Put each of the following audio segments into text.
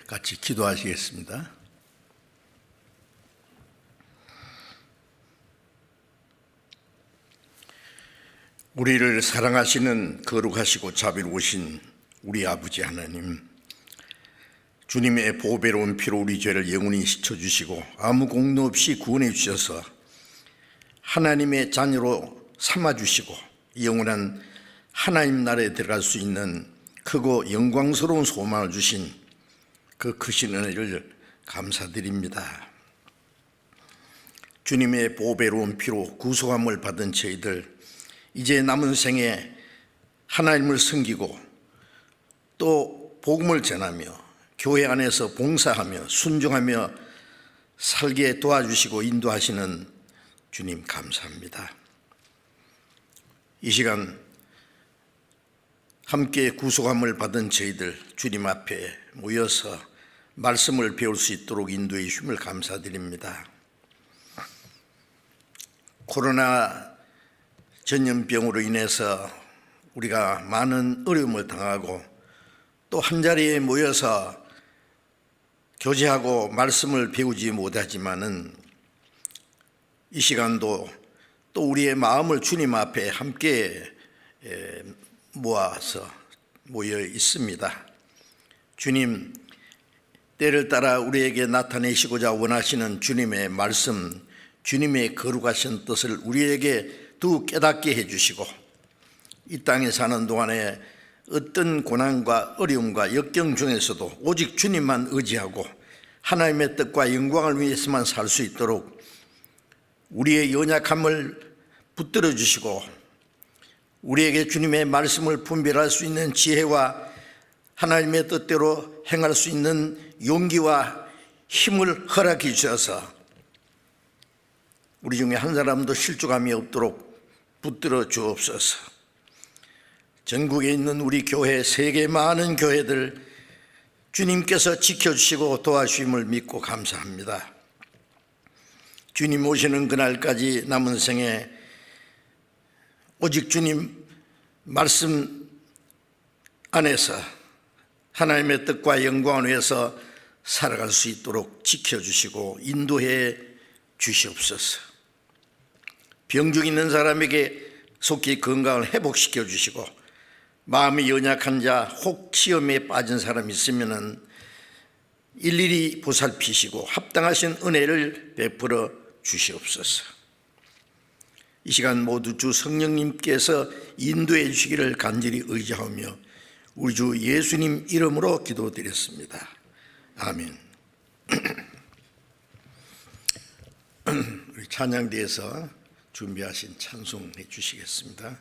같이 기도하시겠습니다. 우리를 사랑하시는 거룩하시고 자비로우신 우리 아버지 하나님, 주님의 보배로운 피로 우리 죄를 영원히 씻어주시고 아무 공로 없이 구원해 주셔서 하나님의 자녀로 삼아주시고 영원한 하나님 나라에 들어갈 수 있는 크고 영광스러운 소망을 주신 그 크신 은혜를 감사드립니다. 주님의 보배로운 피로 구속함을 받은 저희들, 이제 남은 생에 하나님을 섬기고 또 복음을 전하며 교회 안에서 봉사하며 순종하며 살게 도와주시고 인도하시는 주님 감사합니다. 이 시간 함께 구속함을 받은 저희들 주님 앞에 모여서 말씀을 배울 수 있도록 인도해 주심을 감사드립니다. 코로나 전염병으로 인해서 우리가 많은 어려움을 당하고 또 한자리에 모여서 교제하고 말씀을 배우지 못하지만은 이 시간도 또 우리의 마음을 주님 앞에 함께 모아서 모여 있습니다. 주님, 때를 따라 우리에게 나타내시고자 원하시는 주님의 말씀, 주님의 거룩하신 뜻을 우리에게 더 깨닫게 해주시고 이 땅에 사는 동안에 어떤 고난과 어려움과 역경 중에서도 오직 주님만 의지하고 하나님의 뜻과 영광을 위해서만 살 수 있도록 우리의 연약함을 붙들어 주시고 우리에게 주님의 말씀을 분별할 수 있는 지혜와 하나님의 뜻대로 행할 수 있는 용기와 힘을 허락해 주셔서 우리 중에 한 사람도 실족함이 없도록 붙들어 주옵소서. 전국에 있는 우리 교회, 세계 많은 교회들 주님께서 지켜주시고 도와주심을 믿고 감사합니다. 주님 오시는 그날까지 남은 생에 오직 주님 말씀 안에서 하나님의 뜻과 영광을 위해서 살아갈 수 있도록 지켜주시고 인도해 주시옵소서. 병중 있는 사람에게 속히 건강을 회복시켜 주시고 마음이 연약한 자, 혹 시험에 빠진 사람이 있으면 일일이 보살피시고 합당하신 은혜를 베풀어 주시옵소서. 이 시간 모두 주 성령님께서 인도해 주시기를 간절히 의지하며 우리 주 예수님 이름으로 기도드렸습니다. 아멘. 우리 찬양대에서 준비하신 찬송해 주시겠습니다.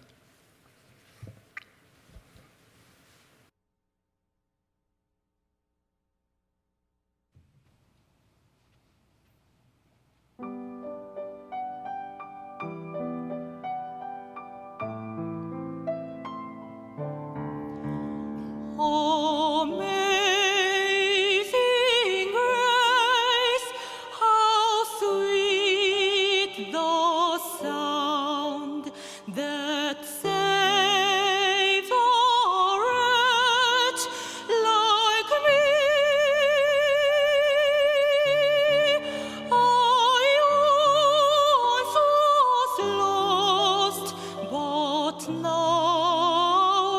Now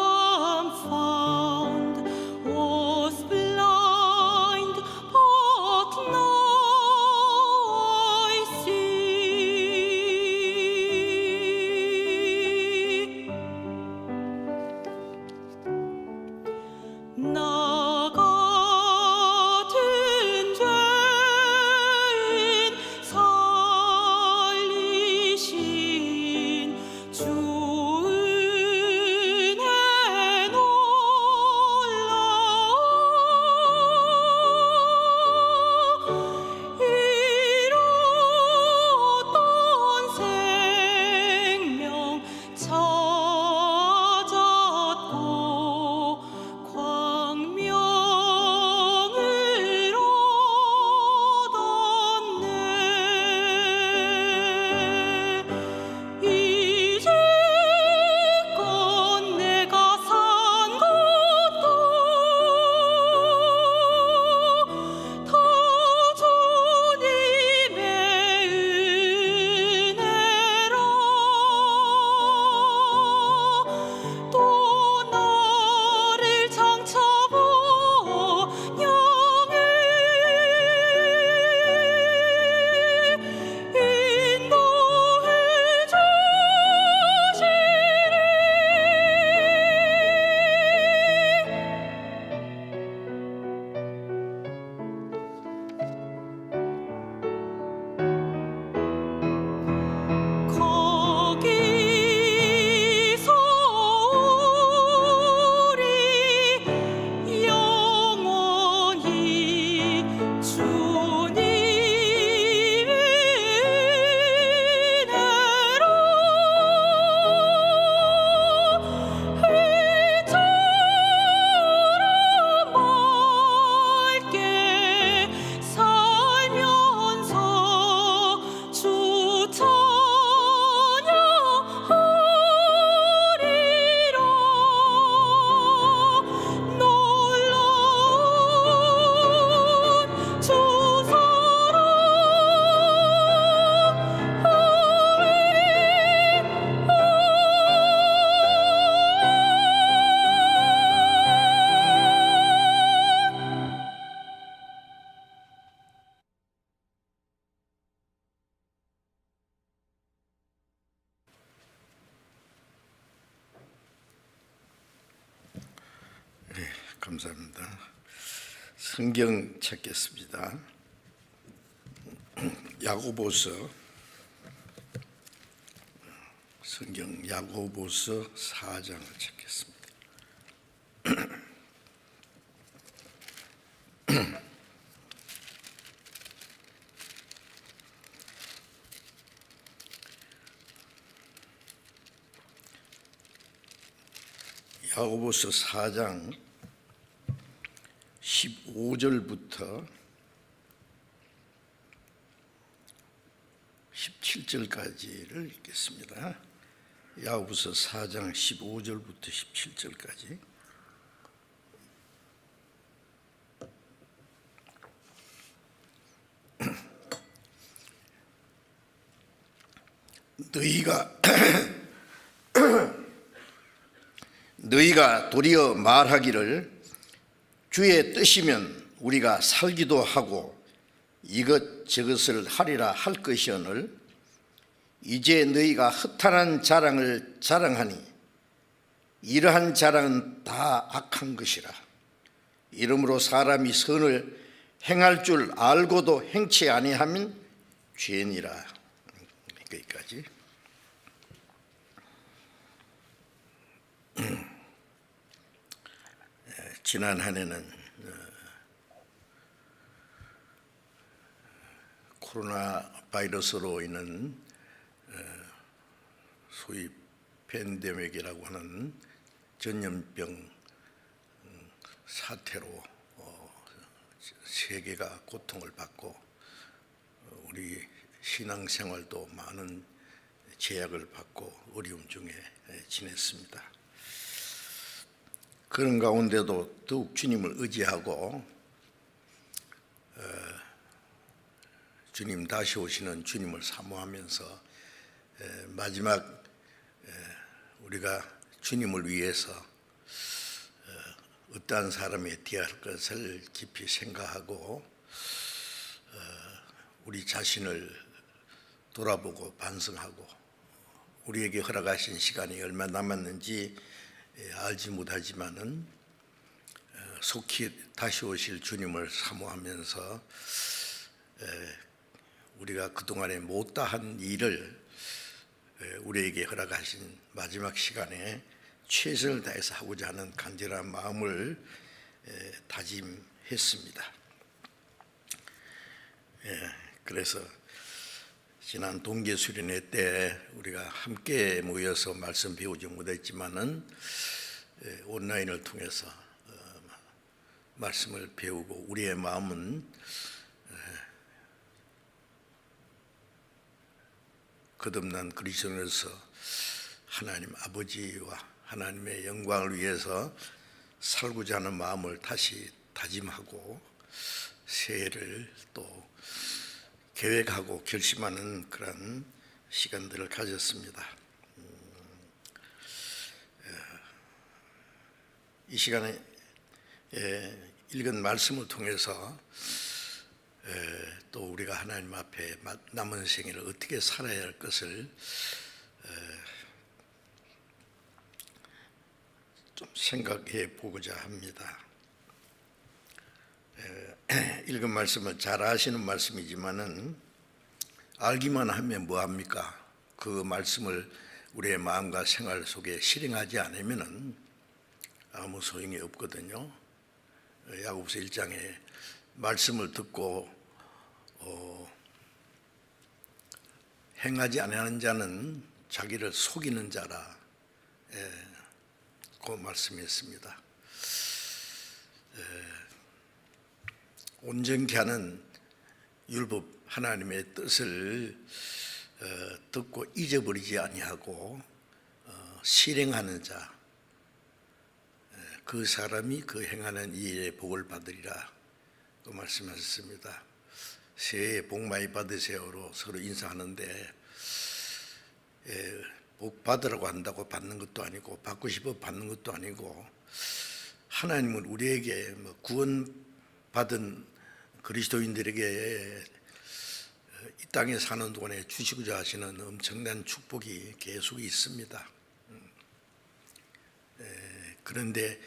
I'm found. Oh, 감사합니다. 성경 찾겠습니다. 야고보서, 성경 야고보서 4장을 찾겠습니다. 야고보서 4장 15절부터 17절까지를 읽겠습니다. 야고보서 4장 15절부터 17절까지. 너희가 도리어 말하기를 주의 뜻이면 우리가 살기도 하고 이것저것을 하리라 할 것이오늘 이제 너희가 허탄한 자랑을 자랑하니 이러한 자랑은 다 악한 것이라. 이러므로 사람이 선을 행할 줄 알고도 행치 아니하면 죄니라. 여기까지. 지난 한 해는 코로나 바이러스로 인한 소위 팬데믹이라고 하는 전염병 사태로 세계가 고통을 받고 우리 신앙생활도 많은 제약을 받고 어려움 중에 지냈습니다. 그런 가운데도 더욱 주님을 의지하고 주님 다시 오시는 주님을 사모하면서 마지막 우리가 주님을 위해서 어떠한 사람이 되어야 할 것을 깊이 생각하고 우리 자신을 돌아보고 반성하고 우리에게 허락하신 시간이 얼마 남았는지 알지 못하지만은 속히 다시 오실 주님을 사모하면서 우리가 그동안에 못다한 일을 우리에게 허락하신 마지막 시간에 최선을 다해서 하고자 하는 간절한 마음을 다짐했습니다. 그래서 지난 동계 수련회 때 우리가 함께 모여서 말씀 배우지 못했지만은 온라인을 통해서 말씀을 배우고 우리의 마음은 거듭난 그리스도인으로서 하나님 아버지와 하나님의 영광을 위해서 살고자 하는 마음을 다시 다짐하고 새해를 또 계획하고 결심하는 그런 시간들을 가졌습니다. 이 시간에 읽은 말씀을 통해서 또 우리가 하나님 앞에 남은 생애를 어떻게 살아야 할 것을 좀 생각해 보고자 합니다. 읽은 말씀은 잘 아시는 말씀이지만은 알기만 하면 뭐합니까? 그 말씀을 우리의 마음과 생활 속에 실행하지 않으면은 아무 소용이 없거든요. 야고보서 1장에 말씀을 듣고 행하지 않는 자는 자기를 속이는 자라 그 말씀이었습니다. 온전케 하는 율법 하나님의 뜻을 듣고 잊어버리지 아니하고 실행하는 자, 그 사람이 그 행하는 일에 복을 받으리라 그 말씀하셨습니다. 새해 복 많이 받으세요로 서로 인사하는데 복 받으라고 한다고 받는 것도 아니고 받고 싶어 받는 것도 아니고 하나님은 우리에게 구원받은 그리스도인들에게 이 땅에 사는 동안에 주시고자 하시는 엄청난 축복이 계속 있습니다. 그런데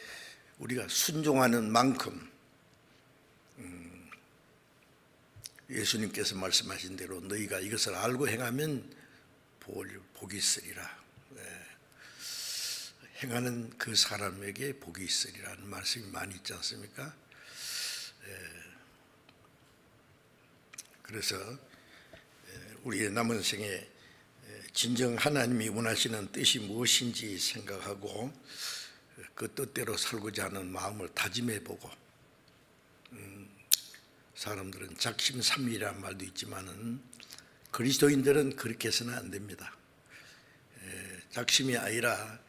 우리가 순종하는 만큼 예수님께서 말씀하신 대로 너희가 이것을 알고 행하면 복이 있으리라. 행하는 그 사람에게 복이 있으리라는 말씀이 많이 있지 않습니까? 그래서 우리의 남은 생에 진정 하나님이 원하시는 뜻이 무엇인지 생각하고 그 뜻대로 살고자 하는 마음을 다짐해보고, 사람들은 작심삼일이라는 말도 있지만은 그리스도인들은 그렇게 해서는 안 됩니다. 작심이 아니라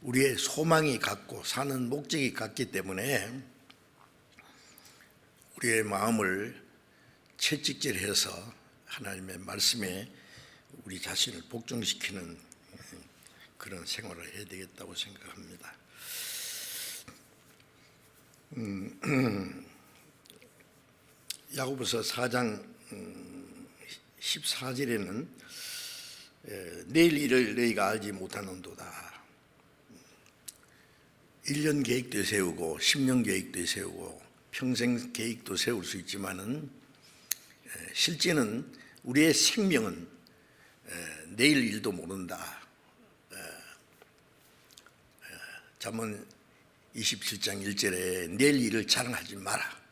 우리의 소망이 같고 사는 목적이 같기 때문에 우리의 마음을 채찍질해서 하나님의 말씀에 우리 자신을 복종시키는 그런 생활을 해야 되겠다고 생각합니다. 야고보서 4장 14절에는 내일 일을 너희가 알지 못하는도다. 1년 계획도 세우고 10년 계획도 세우고 평생 계획도 세울 수 있지만은 실제는 우리의 생명은 내일 일도 모른다. 잠언 27장 1절에 내일 일을 자랑하지 마라.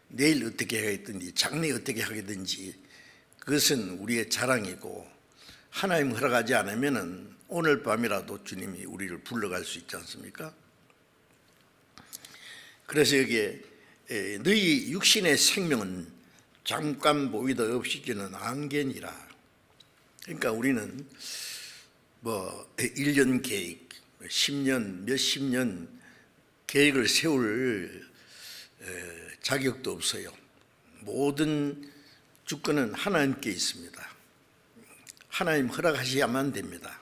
내일 어떻게 하겠든지 장래 어떻게 하겠든지 그것은 우리의 자랑이고, 하나님 허락하지 않으면은 오늘 밤이라도 주님이 우리를 불러갈 수 있지 않습니까? 그래서 여기에 너희 육신의 생명은 잠깐 보이다 없이지는 안개니라. 그러니까 우리는 1년 계획, 10년, 몇십 년 계획을 세울 자격도 없어요. 모든 주권은 하나님께 있습니다. 하나님 허락하셔야만 됩니다.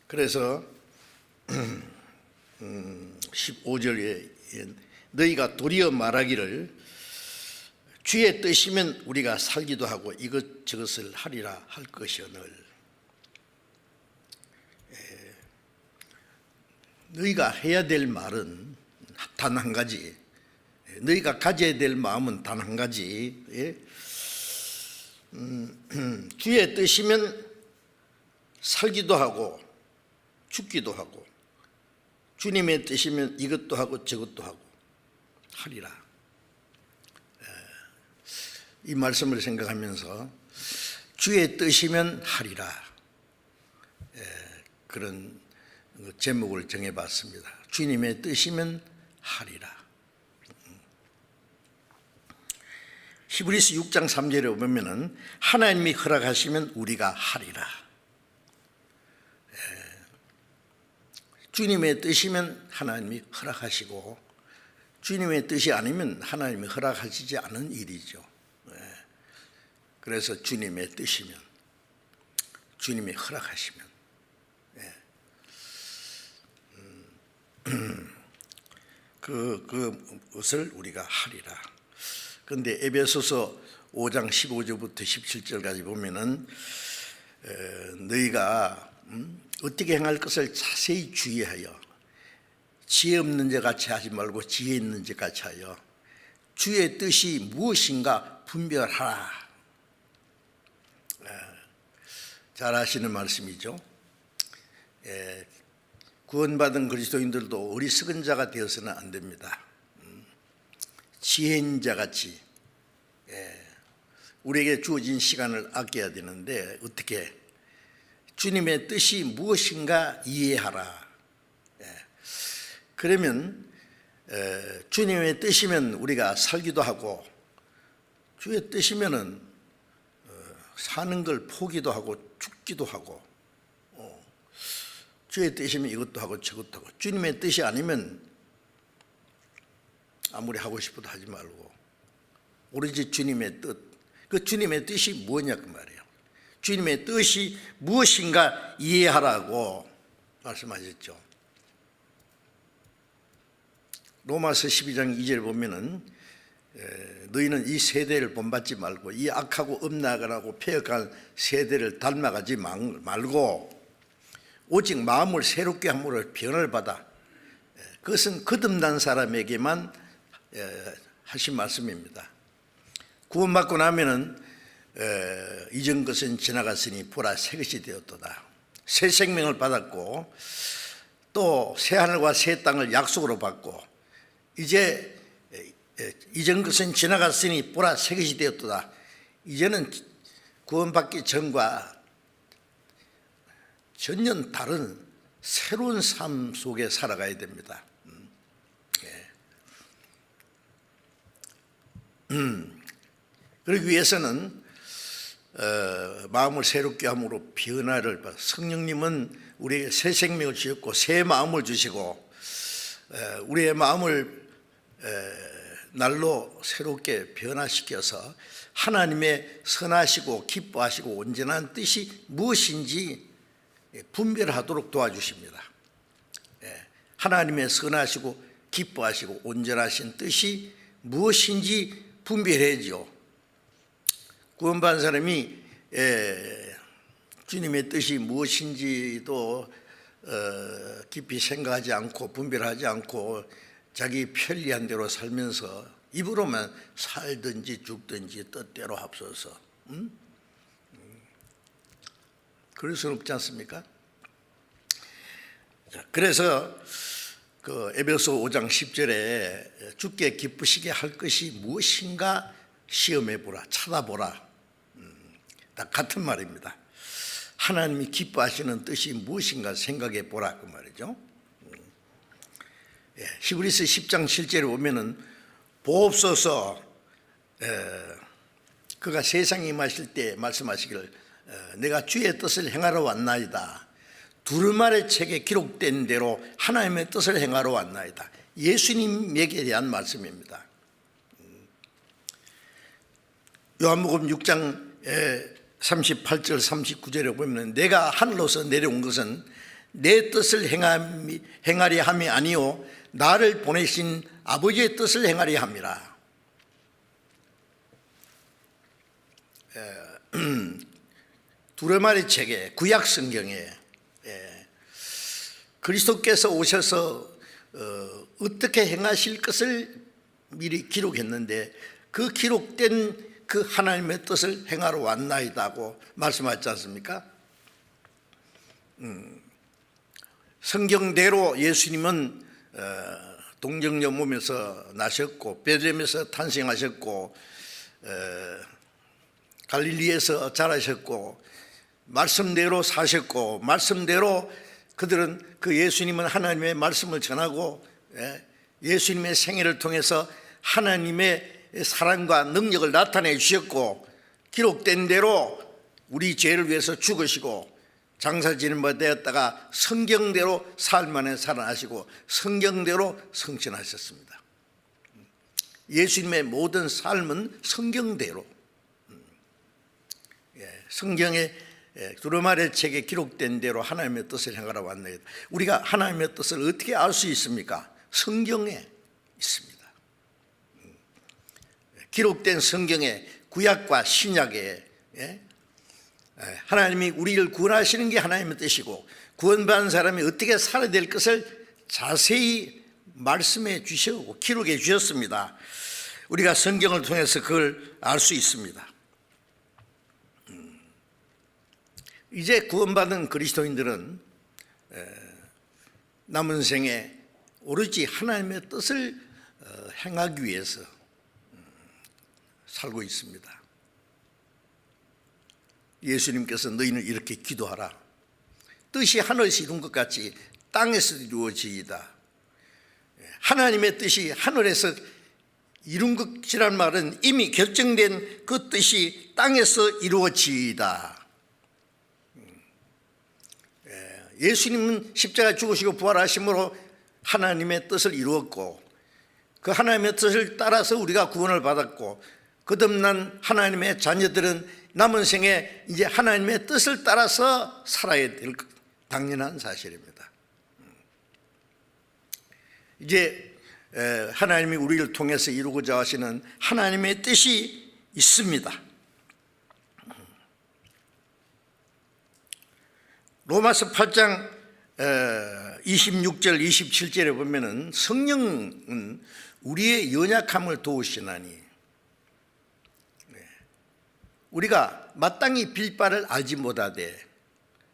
그래서 15절에 너희가 도리어 말하기를 주의 뜻이면 우리가 살기도 하고 이것저것을 하리라 할 것이오늘. 너희가 해야 될 말은 단 한 가지, 너희가 가져야 될 마음은 단 한 가지. 주의 뜻이면 살기도 하고 죽기도 하고, 주님의 뜻이면 이것도 하고 저것도 하고 하리라. 이 말씀을 생각하면서 주의 뜻이면 하리라, 그런 제목을 정해봤습니다. 주님의 뜻이면 하리라. 히브리서 6장 3절에 보면은 하나님이 허락하시면 우리가 하리라. 주님의 뜻이면 하나님이 허락하시고, 주님의 뜻이 아니면 하나님이 허락하시지 않은 일이죠. 그래서 주님의 뜻이면, 주님이 허락하시면, 그것을 우리가 하리라. 그런데 에베소서 5장 15절부터 17절까지 보면은 너희가 어떻게 행할 것을 자세히 주의하여 지혜 없는 자 같이 하지 말고 지혜 있는 자 같이 하여 주의 뜻이 무엇인가 분별하라. 잘 아시는 말씀이죠. 구원받은 그리스도인들도 어리석은 자가 되어서는 안 됩니다. 지혜인 자같이 우리에게 주어진 시간을 아껴야 되는데, 어떻게 주님의 뜻이 무엇인가 이해하라. 그러면 주님의 뜻이면 우리가 살기도 하고, 주의 뜻이면은 사는 걸 포기도 하고 죽기도 하고, 주의 뜻이면 이것도 하고 저것도 하고, 주님의 뜻이 아니면 아무리 하고 싶어도 하지 말고 오로지 주님의 뜻, 그 주님의 뜻이 뭐냐 그 말이에요. 주님의 뜻이 무엇인가 이해하라고 말씀하셨죠. 로마서 12장 2절 보면은 너희는 이 세대를 본받지 말고 이 악하고 음란하고 폐역한 세대를 닮아가지 말고 오직 마음을 새롭게 함으로 변을 받아. 그것은 거듭난 사람에게만 하신 말씀입니다. 구원받고 나면은 이전 것은 지나갔으니 보라 새 것이 되었도다. 새 생명을 받았고 또 새 하늘과 새 땅을 약속으로 받고 이제 이전 것은 지나갔으니 보라 새 것이 되었도다. 이제는 구원받기 전과 전혀 다른 새로운 삶 속에 살아가야 됩니다. 그러기 위해서는 마음을 새롭게 함으로 변화를 받아. 성령님은 우리에게 새 생명을 주셨고 새 마음을 주시고 우리의 마음을 날로 새롭게 변화시켜서 하나님의 선하시고 기뻐하시고 온전한 뜻이 무엇인지 분별하도록 도와주십니다. 하나님의 선하시고 기뻐하시고 온전하신 뜻이 무엇인지 분별해야죠. 구원받은 사람이 주님의 뜻이 무엇인지도 깊이 생각하지 않고 분별하지 않고 자기 편리한 대로 살면서 입으로만 살든지 죽든지 뜻대로 합소서. 그럴 수는 없지 않습니까? 그래서 그 에베소 5장 10절에 주께 기쁘시게 할 것이 무엇인가 시험해 보라, 찾아보라. 다 같은 말입니다. 하나님이 기뻐하시는 뜻이 무엇인가 생각해 보라 그 말이죠. 히브리서 10장 7절에 보면은 보옵소서 그가 세상에 임하실 때 말씀하시기를 내가 주의 뜻을 행하러 왔나이다. 두루마리 책에 기록된 대로 하나님의 뜻을 행하러 왔나이다. 예수님에게 대한 말씀입니다. 요한복음 6장 38절 39절에 보면 내가 하늘로서 내려온 것은 내 뜻을 행하려 함이 아니요 나를 보내신 아버지의 뜻을 행하려 함이라. 두루마리 책에 구약 성경에 그리스도께서 오셔서 어떻게 행하실 것을 미리 기록했는데 그 기록된 그 하나님의 뜻을 행하러 왔나이다고 말씀하지 않습니까? 성경대로 예수님은 동정녀 몸에서 나셨고 베들레헴에서 탄생하셨고 갈릴리에서 자라셨고 말씀대로 사셨고 말씀대로 그들은 그 예수님은 하나님의 말씀을 전하고 예수님의 생애를 통해서 하나님의 사랑과 능력을 나타내 주셨고 기록된 대로 우리 죄를 위해서 죽으시고 장사지는 바 되었다가 성경대로 삶 안에 살아나시고 성경대로 성천하셨습니다. 예수님의 모든 삶은 성경대로 성경의 두루마리 책에 기록된 대로 하나님의 뜻을 행하러 왔나이다. 우리가 하나님의 뜻을 어떻게 알 수 있습니까? 성경에 있습니다. 기록된 성경에 구약과 신약에 하나님이 우리를 구원하시는 게 하나님의 뜻이고 구원받은 사람이 어떻게 살아야 될 것을 자세히 말씀해 주시고 기록해 주셨습니다. 우리가 성경을 통해서 그걸 알 수 있습니다. 이제 구원받은 그리스도인들은 남은 생에 오로지 하나님의 뜻을 행하기 위해서 살고 있습니다. 예수님께서 너희는 이렇게 기도하라. 뜻이 하늘에서 이룬 것 같이 땅에서 이루어지이다. 하나님의 뜻이 하늘에서 이룬 것이란 말은 이미 결정된 그 뜻이 땅에서 이루어지이다. 예수님은 십자가에 죽으시고 부활하심으로 하나님의 뜻을 이루었고 그 하나님의 뜻을 따라서 우리가 구원을 받았고 거듭난 하나님의 자녀들은 남은 생에 이제 하나님의 뜻을 따라서 살아야 될 당연한 사실입니다. 이제 하나님이 우리를 통해서 이루고자 하시는 하나님의 뜻이 있습니다. 로마서 8장 26절 27절에 보면은 성령은 우리의 연약함을 도우시나니, 우리가 마땅히 빌 바를 알지 못하되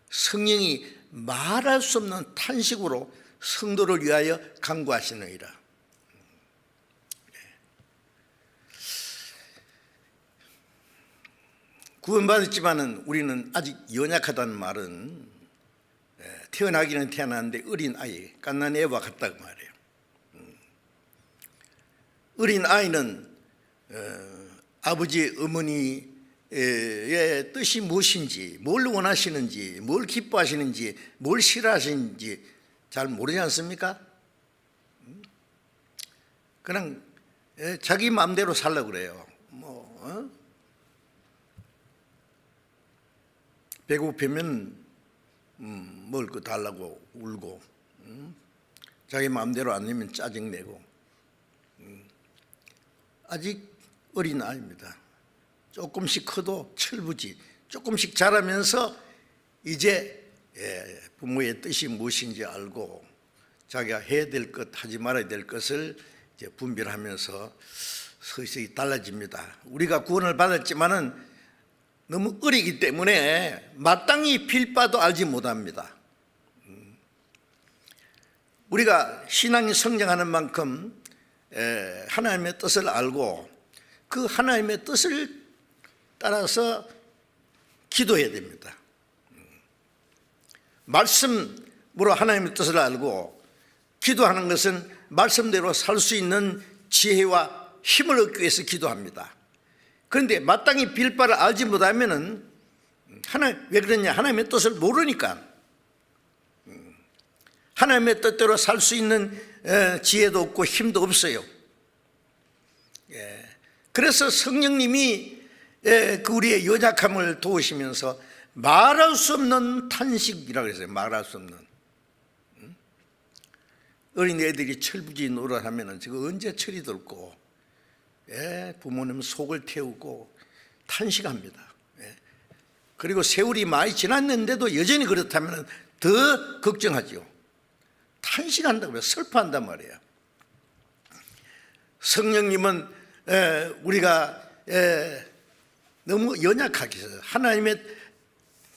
성령이 말할 수 없는 탄식으로 성도를 위하여 간구하시느니라. 구원받았지만은 우리는 아직 연약하다는 말은 태어나기는 태어났는데 어린 아이, 갓난 애와 같다고 말해요. 어린 아이는 아버지 어머니의 뜻이 무엇인지, 뭘 원하시는지, 뭘 기뻐하시는지, 뭘 싫어하시는지 잘 모르지 않습니까? 그냥 자기 마음대로 살려고 그래요. 배고프면 먹을 거 달라고 울고, 자기 마음대로 안 되면 짜증내고, 아직 어린 아이입니다. 조금씩 커도 철부지, 조금씩 자라면서 이제 부모의 뜻이 무엇인지 알고 자기가 해야 될 것, 하지 말아야 될 것을 이제 분별하면서 서서히 달라집니다. 우리가 구원을 받았지만은 너무 어리기 때문에 마땅히 빌 바도 알지 못합니다. 우리가 신앙이 성장하는 만큼 하나님의 뜻을 알고 그 하나님의 뜻을 따라서 기도해야 됩니다. 말씀으로 하나님의 뜻을 알고 기도하는 것은 말씀대로 살 수 있는 지혜와 힘을 얻기 위해서 기도합니다. 그런데 마땅히 빌 바를 알지 못하면은 왜 그러냐? 하나님의 뜻을 모르니까. 하나님의 뜻대로 살 수 있는 지혜도 없고 힘도 없어요. 그래서 성령님이 그 우리의 연약함을 도우시면서 말할 수 없는 탄식이라고 했어요. 말할 수 없는. 어린 애들이 철부지 노릇하면은 저거 언제 철이 돋고 부모님 속을 태우고 탄식합니다. 그리고 세월이 많이 지났는데도 여전히 그렇다면 더 걱정하죠. 탄식한다고요. 슬퍼한단 말이에요. 성령님은 우리가 너무 연약하게 해서 하나님의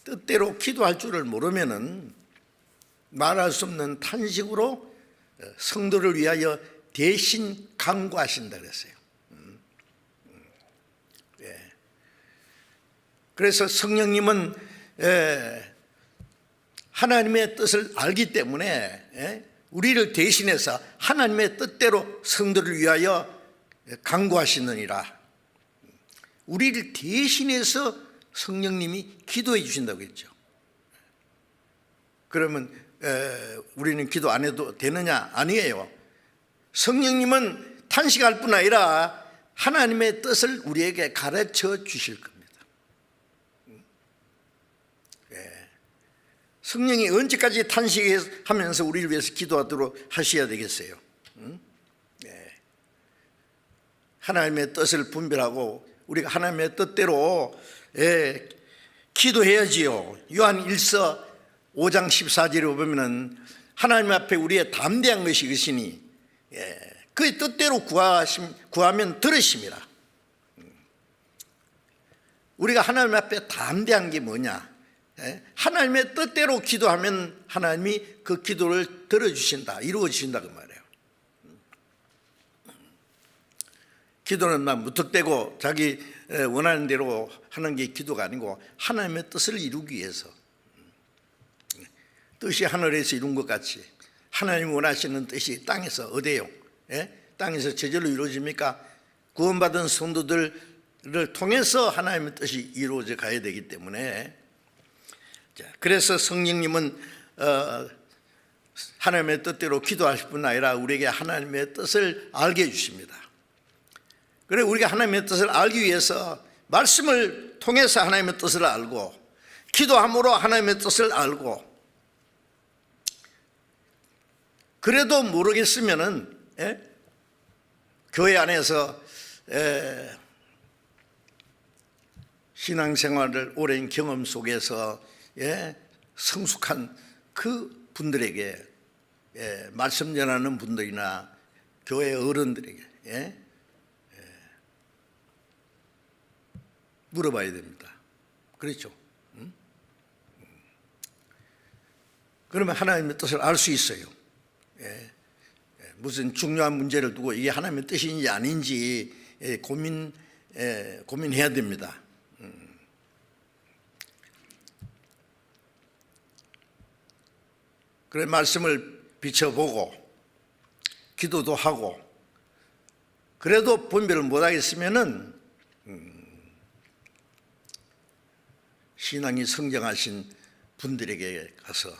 뜻대로 기도할 줄을 모르면은 말할 수 없는 탄식으로 성도를 위하여 대신 간구하신다 그랬어요. 그래서 성령님은 하나님의 뜻을 알기 때문에 우리를 대신해서 하나님의 뜻대로 성도를 위하여 간구하시느니라. 우리를 대신해서 성령님이 기도해 주신다고 했죠. 그러면 우리는 기도 안 해도 되느냐? 아니에요. 성령님은 탄식할 뿐 아니라 하나님의 뜻을 우리에게 가르쳐 주실 겁니다. 성령이 언제까지 탄식하면서 우리를 위해서 기도하도록 하셔야 되겠어요? 하나님의 뜻을 분별하고 우리가 하나님의 뜻대로 기도해야지요. 요한 1서 5장 14절에 보면은 하나님 앞에 우리의 담대한 것이 이것이니 그의 뜻대로 구하면 들으심이라. 우리가 하나님 앞에 담대한 게 뭐냐? 하나님의 뜻대로 기도하면 하나님이 그 기도를 들어주신다, 이루어주신다 그 말이에요. 기도는 막 무턱대고 자기 원하는 대로 하는 게 기도가 아니고 하나님의 뜻을 이루기 위해서, 뜻이 하늘에서 이룬 것 같이 하나님이 원하시는 뜻이 땅에서 어디에요? 땅에서 저절로 이루어집니까? 구원받은 성도들을 통해서 하나님의 뜻이 이루어져 가야 되기 때문에, 그래서 성령님은 하나님의 뜻대로 기도하실 뿐 아니라 우리에게 하나님의 뜻을 알게 해주십니다. 그래 우리가 하나님의 뜻을 알기 위해서 말씀을 통해서 하나님의 뜻을 알고 기도함으로 하나님의 뜻을 알고, 그래도 모르겠으면은 교회 안에서 신앙생활을 오랜 경험 속에서 성숙한 그 분들에게, 말씀 전하는 분들이나 교회 어른들에게 물어봐야 됩니다. 그렇죠? 그러면 하나님의 뜻을 알 수 있어요. 무슨 중요한 문제를 두고 이게 하나님의 뜻인지 아닌지 고민해야 됩니다. 그래 말씀을 비춰보고 기도도 하고, 그래도 분별을 못하겠으면은 신앙이 성장하신 분들에게 가서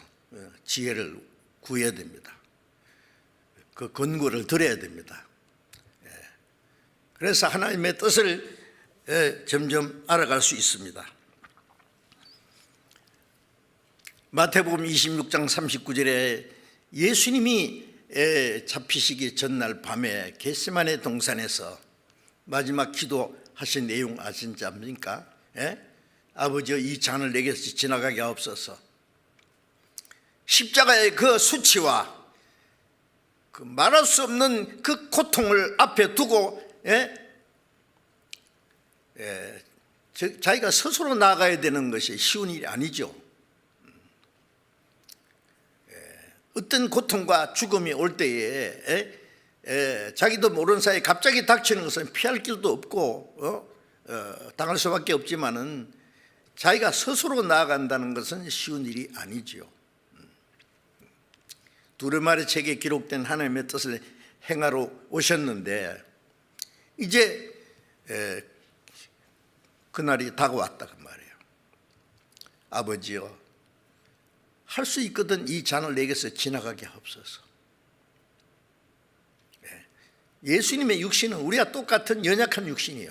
지혜를 구해야 됩니다. 그 근거를 들어야 됩니다. 그래서 하나님의 뜻을 점점 알아갈 수 있습니다. 마태복음 26장 39절에 예수님이 잡히시기 전날 밤에 겟세마네 동산에서 마지막 기도하신 내용 아시지 않습니까? 아버지여 이 잔을 내게서 지나가게 하옵소서. 십자가의 그 수치와 그 말할 수 없는 그 고통을 앞에 두고 자기가 스스로 나아가야 되는 것이 쉬운 일이 아니죠. 어떤 고통과 죽음이 올 때에 자기도 모르는 사이에 갑자기 닥치는 것은 피할 길도 없고 당할 수밖에 없지만은 자기가 스스로 나아간다는 것은 쉬운 일이 아니죠. 두루마리 책에 기록된 하나님의 뜻을 행하러 오셨는데 이제 그날이 다가왔다 그 말이에요. 아버지여 할 수 있거든 이 잔을 내게서 지나가게 하옵소서. 예수님의 육신은 우리와 똑같은 연약한 육신이에요.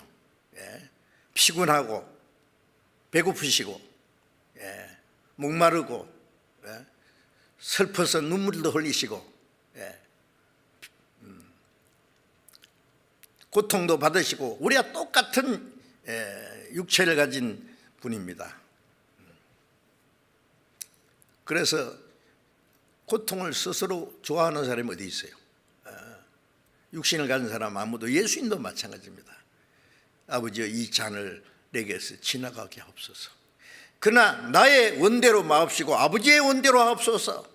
피곤하고 배고프시고 목마르고 슬퍼서 눈물도 흘리시고 고통도 받으시고 우리와 똑같은 육체를 가진 분입니다. 그래서 고통을 스스로 좋아하는 사람이 어디 있어요? 육신을 가진 사람 아무도, 예수님도 마찬가지입니다. 아버지여 이 잔을 내게서 지나가게 하옵소서. 그러나 나의 원대로 마옵시고 아버지의 원대로 하옵소서.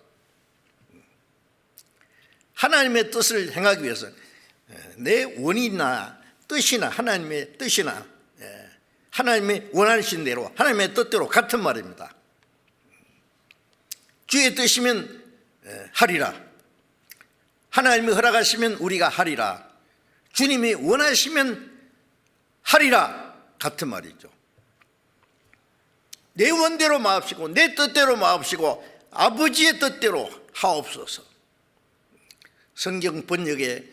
하나님의 뜻을 행하기 위해서 내 원이나 뜻이나 하나님의 뜻이나 하나님의 원하신 대로 하나님의 뜻대로 같은 말입니다. 주의 뜻이면 하리라. 하나님이 허락하시면 우리가 하리라. 주님이 원하시면 하리라. 같은 말이죠. 내 원대로 마옵시고 내 뜻대로 마옵시고 아버지의 뜻대로 하옵소서. 성경 번역에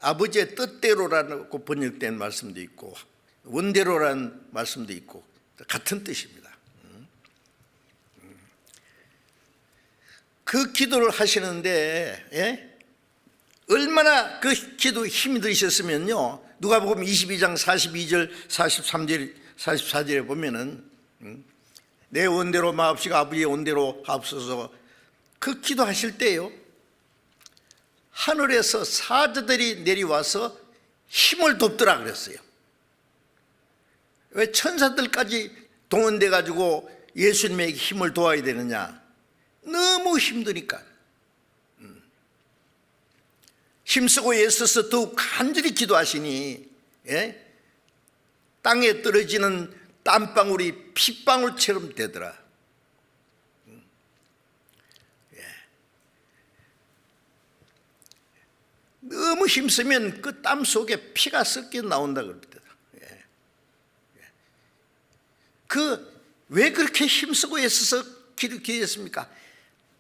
아버지의 뜻대로라고 번역된 말씀도 있고 원대로라는 말씀도 있고 같은 뜻입니다. 그 기도를 하시는데 얼마나 그 기도 힘이 드셨으면요, 누가복음 22장 42절 43절 44절에 보면은 내 원대로 마옵시고 아버지의 원대로 하옵소서. 그 기도하실 때요 하늘에서 사자들이 내려와서 힘을 돕더라 그랬어요. 왜 천사들까지 동원돼 가지고 예수님에게 힘을 도와야 되느냐? 너무 힘드니까. 힘쓰고 애써서 더욱 간절히 기도하시니 땅에 떨어지는 땀방울이 핏방울처럼 되더라. 너무 힘쓰면 그 땀 속에 피가 섞여 나온다 그럽니다. 왜 그렇게 힘쓰고 애써서 기도했습니까?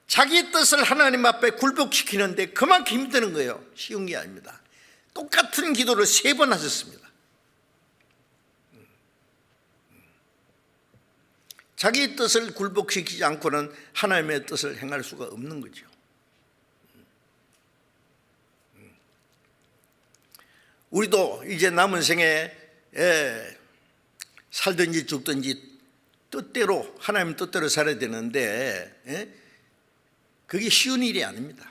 자기 뜻을 하나님 앞에 굴복시키는데 그만큼 힘드는 거예요. 쉬운 게 아닙니다. 똑같은 기도를 3번 하셨습니다. 자기 뜻을 굴복시키지 않고는 하나님의 뜻을 행할 수가 없는 거죠. 우리도 이제 남은 생에 살든지 죽든지 뜻대로, 하나님 뜻대로 살아야 되는데 그게 쉬운 일이 아닙니다.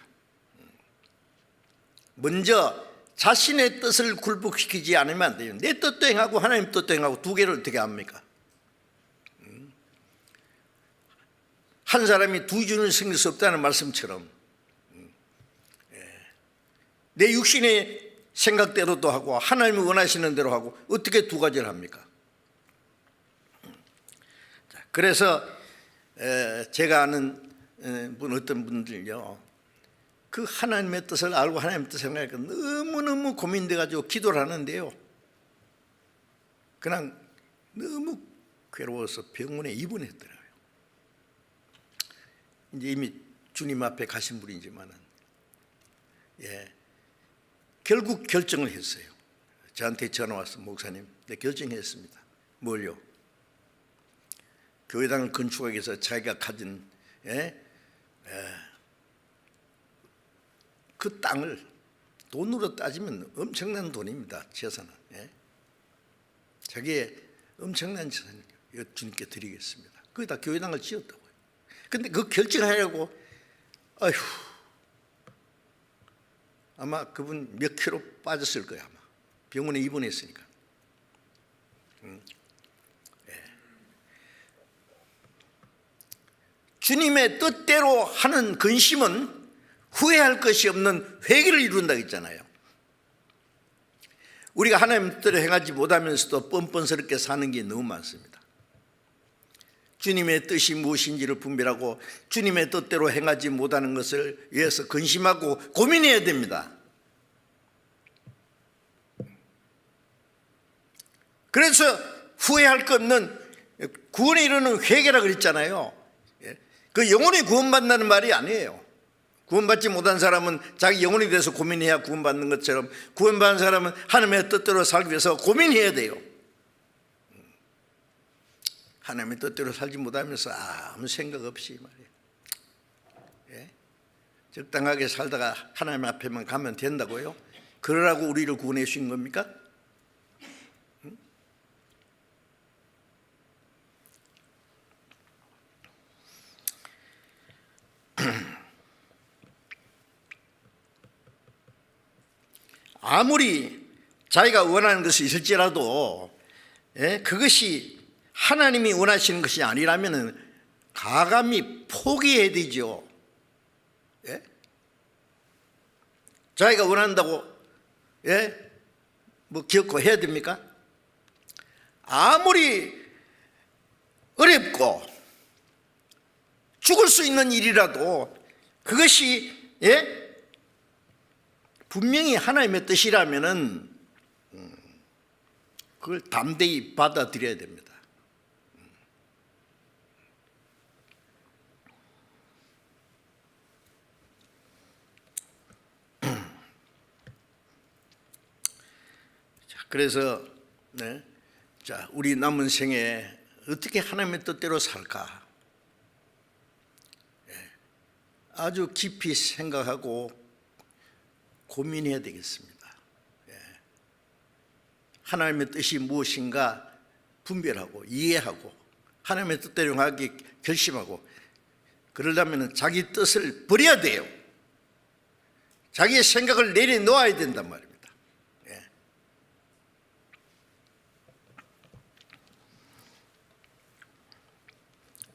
먼저 자신의 뜻을 굴복시키지 않으면 안 돼요. 내 뜻도 행하고 하나님 뜻도 행하고 두 개를 어떻게 합니까? 한 사람이 두 주를 섬길 수 없다는 말씀처럼 내 육신의 생각대로도 하고 하나님이 원하시는 대로 하고 어떻게 두 가지를 합니까? 그래서 제가 아는 어떤 분들요, 그 하나님의 뜻을 알고 하나님의 뜻을 생각하니까 너무너무 고민돼가지고 기도를 하는데요, 그냥 너무 괴로워서 병원에 입원했더라고요. 이제 이미 주님 앞에 가신 분이지만은 결국 결정을 했어요. 저한테 전화 와서 목사님, 내 결정했습니다. 뭘요? 교회당을 건축하기 위해서 자기가 가진 그 땅을 돈으로 따지면 엄청난 돈입니다. 재산은. 자기의 엄청난 재산을 주님께 드리겠습니다. 거기다 교회당을 지었다고요. 근데 그 결정하려고 아마 그분 몇 킬로 빠졌을 거야. 아마 병원에 입원했으니까. 주님의 뜻대로 하는 근심은 후회할 것이 없는 회개를 이룬다고 했잖아요. 우리가 하나님 뜻대로 행하지 못하면서도 뻔뻔스럽게 사는 게 너무 많습니다. 주님의 뜻이 무엇인지를 분별하고 주님의 뜻대로 행하지 못하는 것을 위해서 근심하고 고민해야 됩니다. 그래서 후회할 것 없는 구원에 이르는 회개라고 그랬잖아요. 그 영혼이 구원받는다는 말이 아니에요. 구원받지 못한 사람은 자기 영혼에 대해서 고민해야 구원받는 것처럼 구원받은 사람은 하나님의 뜻대로 살기 위해서 고민해야 돼요. 하나님의 뜻대로 살지 못하면서 아무 생각 없이 말이에요. 적당하게 살다가 하나님 앞에만 가면 된다고요? 그러라고 우리를 구원해 주신 겁니까? 아무리 자기가 원하는 것이 있을지라도 그것이 하나님이 원하시는 것이 아니라면 가감히 포기해야 되죠. 자기가 원한다고 뭐 기억고 해야 됩니까? 아무리 어렵고 죽을 수 있는 일이라도 그것이 분명히 하나님의 뜻이라면은 그걸 담대히 받아들여야 됩니다. 그래서 자, 우리 남은 생에 어떻게 하나님의 뜻대로 살까? 아주 깊이 생각하고 고민해야 되겠습니다. 하나님의 뜻이 무엇인가 분별하고 이해하고 하나님의 뜻대로 하기 결심하고, 그러려면 자기 뜻을 버려야 돼요. 자기의 생각을 내려놓아야 된단 말입니다.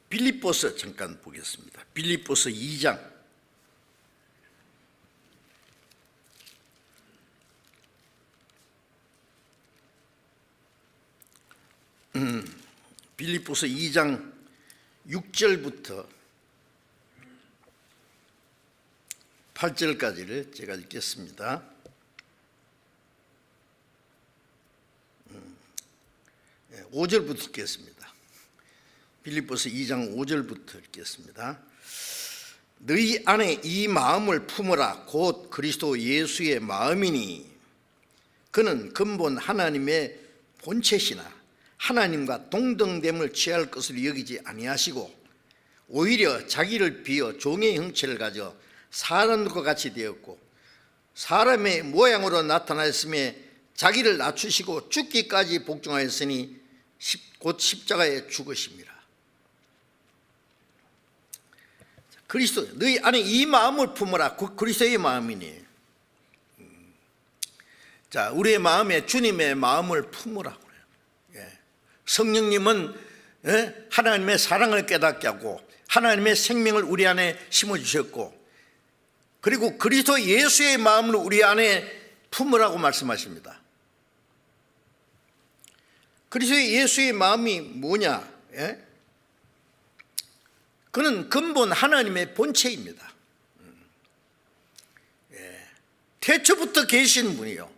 빌립보서 잠깐 보겠습니다. 빌립보서 2장 빌립보서 2장 6절부터 8절까지를 제가 읽겠습니다. 5절부터 읽겠습니다. 빌립보서 2장 5절부터 읽겠습니다. 너희 안에 이 마음을 품으라. 곧 그리스도 예수의 마음이니 그는 근본 하나님의 본체시나 하나님과 동등됨을 취할 것을 여기지 아니하시고 오히려 자기를 비어 종의 형체를 가져 사람과 같이 되었고 사람의 모양으로 나타나셨으며 자기를 낮추시고 죽기까지 복종하였으니 곧 십자가에 죽으심이라. 그리스도 너희 안에 이 마음을 품으라. 그리스도의 마음이니. 자, 우리의 마음에 주님의 마음을 품으라고 그래요. 예. 성령님은 하나님의 사랑을 깨닫게 하고 하나님의 생명을 우리 안에 심어주셨고, 그리고 그리스도 예수의 마음을 우리 안에 품으라고 말씀하십니다. 그리스도 예수의 마음이 뭐냐? 예? 그는 근본 하나님의 본체입니다. 예. 태초부터 계신 분이요,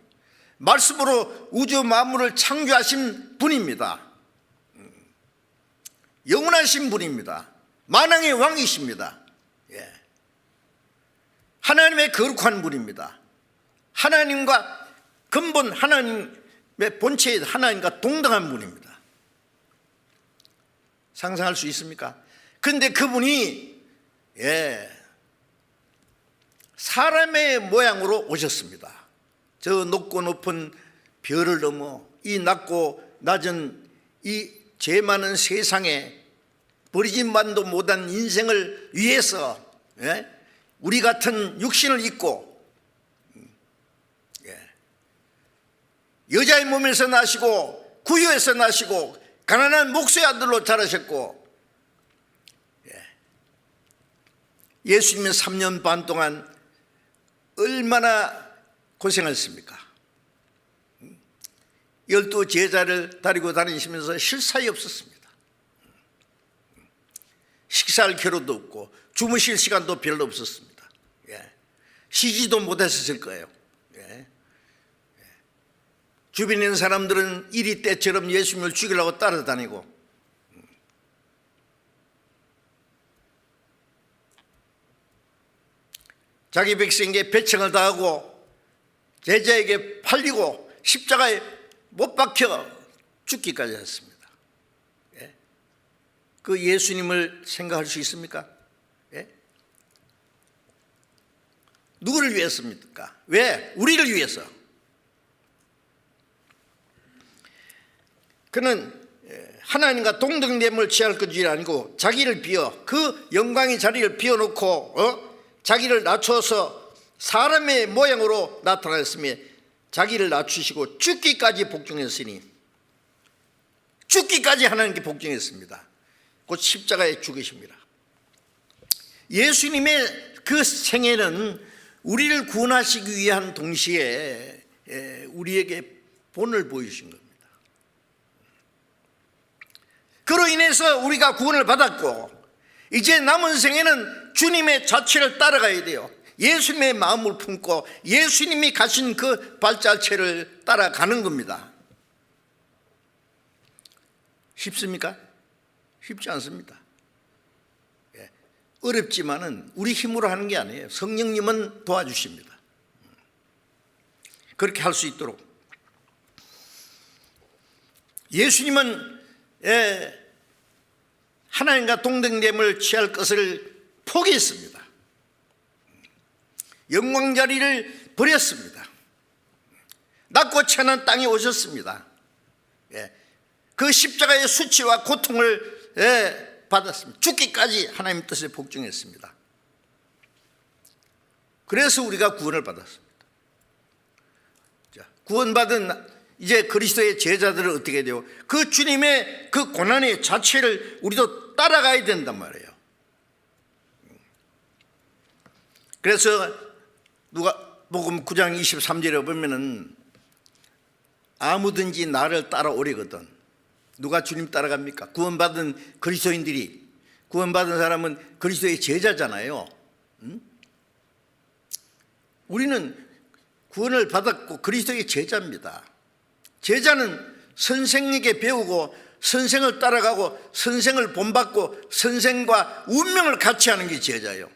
말씀으로 우주 만물을 창조하신 분입니다. 영원하신 분입니다. 만왕의 왕이십니다. 예. 하나님의 거룩한 분입니다. 하나님과 근본 하나님의 본체의 하나님과 동등한 분입니다. 상상할 수 있습니까? 그런데 그분이 사람의 모양으로 오셨습니다. 저 높고 높은 별을 넘어 이 낮고 낮은 이 죄 많은 세상에 버리짐만도 못한 인생을 위해서 우리 같은 육신을 입고 여자의 몸에서 나시고 구유에서 나시고 가난한 목수의 아들로 자라셨고, 예수님은 3년 반 동안 얼마나 고생했습니까? 12 제자를 데리고 다니시면서 쉴 사이 없었습니다. 식사할 겨를도 없고 주무실 시간도 별로 없었습니다. 쉬지도 못했을 거예요. 주변에 있는 사람들은 이리 때처럼 예수님을 죽이려고 따라다니고, 자기 백성에게 배척을 당하고 제자에게 팔리고 십자가에 못 박혀 죽기까지 했습니다. 그 예수님을 생각할 수 있습니까? 누구를 위해서입니까? 왜? 우리를 위해서. 그는 하나님과 동등됨을 취할 것이 아니고 자기를 비워, 그 영광의 자리를 비워놓고 자기를 낮춰서 사람의 모양으로 나타났으며 자기를 낮추시고 죽기까지 복종했으니, 죽기까지 하나님께 복종했습니다. 곧 십자가에 죽으십니다. 예수님의 그 생애는 우리를 구원하시기 위한 동시에 우리에게 본을 보이신 겁니다. 그로 인해서 우리가 구원을 받았고, 이제 남은 생에는 주님의 자취를 따라가야 돼요. 예수님의 마음을 품고 예수님이 가신 그 발자취를 따라가는 겁니다. 쉽습니까? 쉽지 않습니다. 어렵지만은 우리 힘으로 하는 게 아니에요. 성령님은 도와주십니다. 그렇게 할 수 있도록. 예수님은 하나님과 동등됨을 취할 것을 포기했습니다. 영광 자리를 버렸습니다. 낮고 천한 땅에 오셨습니다. 그 십자가의 수치와 고통을 받았습니다. 죽기까지 하나님 뜻에 복종했습니다. 그래서 우리가 구원을 받았습니다. 자, 구원받은 이제 그리스도의 제자들은 어떻게 돼요? 그 주님의 그 고난의 자체를 우리도 따라가야 된단 말이에요. 그래서 누가복음 9장 23절에 보면은 아무든지 나를 따라오려거든. 누가 주님 따라갑니까? 구원받은 그리스도인들이, 구원받은 사람은 그리스도의 제자잖아요. 우리는 구원을 받았고 그리스도의 제자입니다. 제자는 선생에게 배우고 선생을 따라가고 선생을 본받고 선생과 운명을 같이 하는 게 제자예요.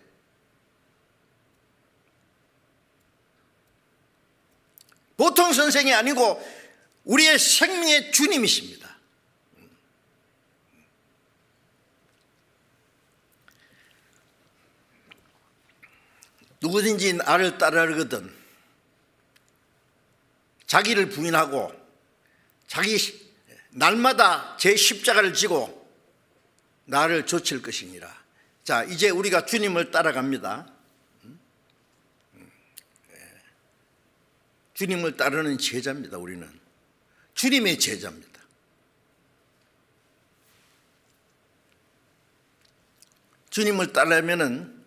보통 선생이 아니고 우리의 생명의 주님이십니다. 누구든지 나를 따르거든 자기를 부인하고 자기 날마다 제 십자가를 지고 나를 좇을 것이니라. 자, 이제 우리가 주님을 따라갑니다. 주님을 따르는 제자입니다. 우리는 주님의 제자입니다. 주님을 따르려면은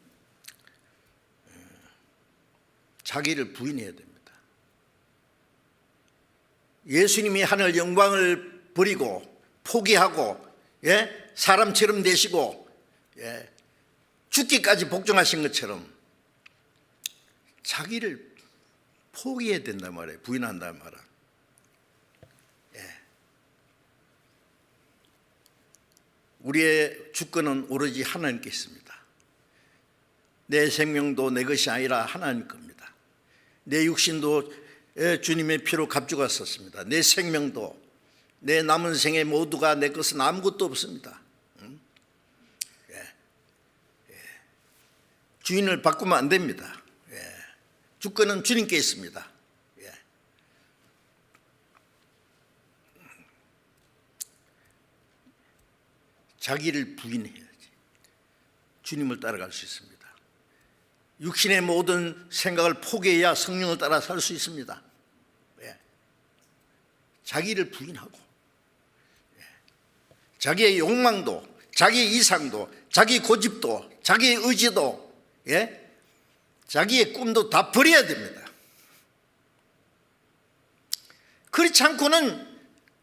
자기를 부인해야 됩니다. 예수님이 하늘 영광을 버리고 포기하고, 사람처럼 되시고, 죽기까지 복종하신 것처럼 자기를 포기해야 된단 말이에요. 부인한단 말이에요. 우리의 주권은 오로지 하나님께 있습니다. 내 생명도 내 것이 아니라 하나님 겁니다. 내 육신도 주님의 피로 값주었었습니다. 내 생명도, 내 남은 생애 모두가 내 것은 아무것도 없습니다. 주인을 바꾸면 안 됩니다. 주권은 주님께 있습니다. 자기를 부인해야지 주님을 따라갈 수 있습니다. 육신의 모든 생각을 포기해야 성령을 따라 살 수 있습니다. 자기를 부인하고, 자기의 욕망도, 자기의 이상도, 자기 고집도, 자기의 의지도, 자기의 꿈도 다 버려야 됩니다. 그렇지 않고는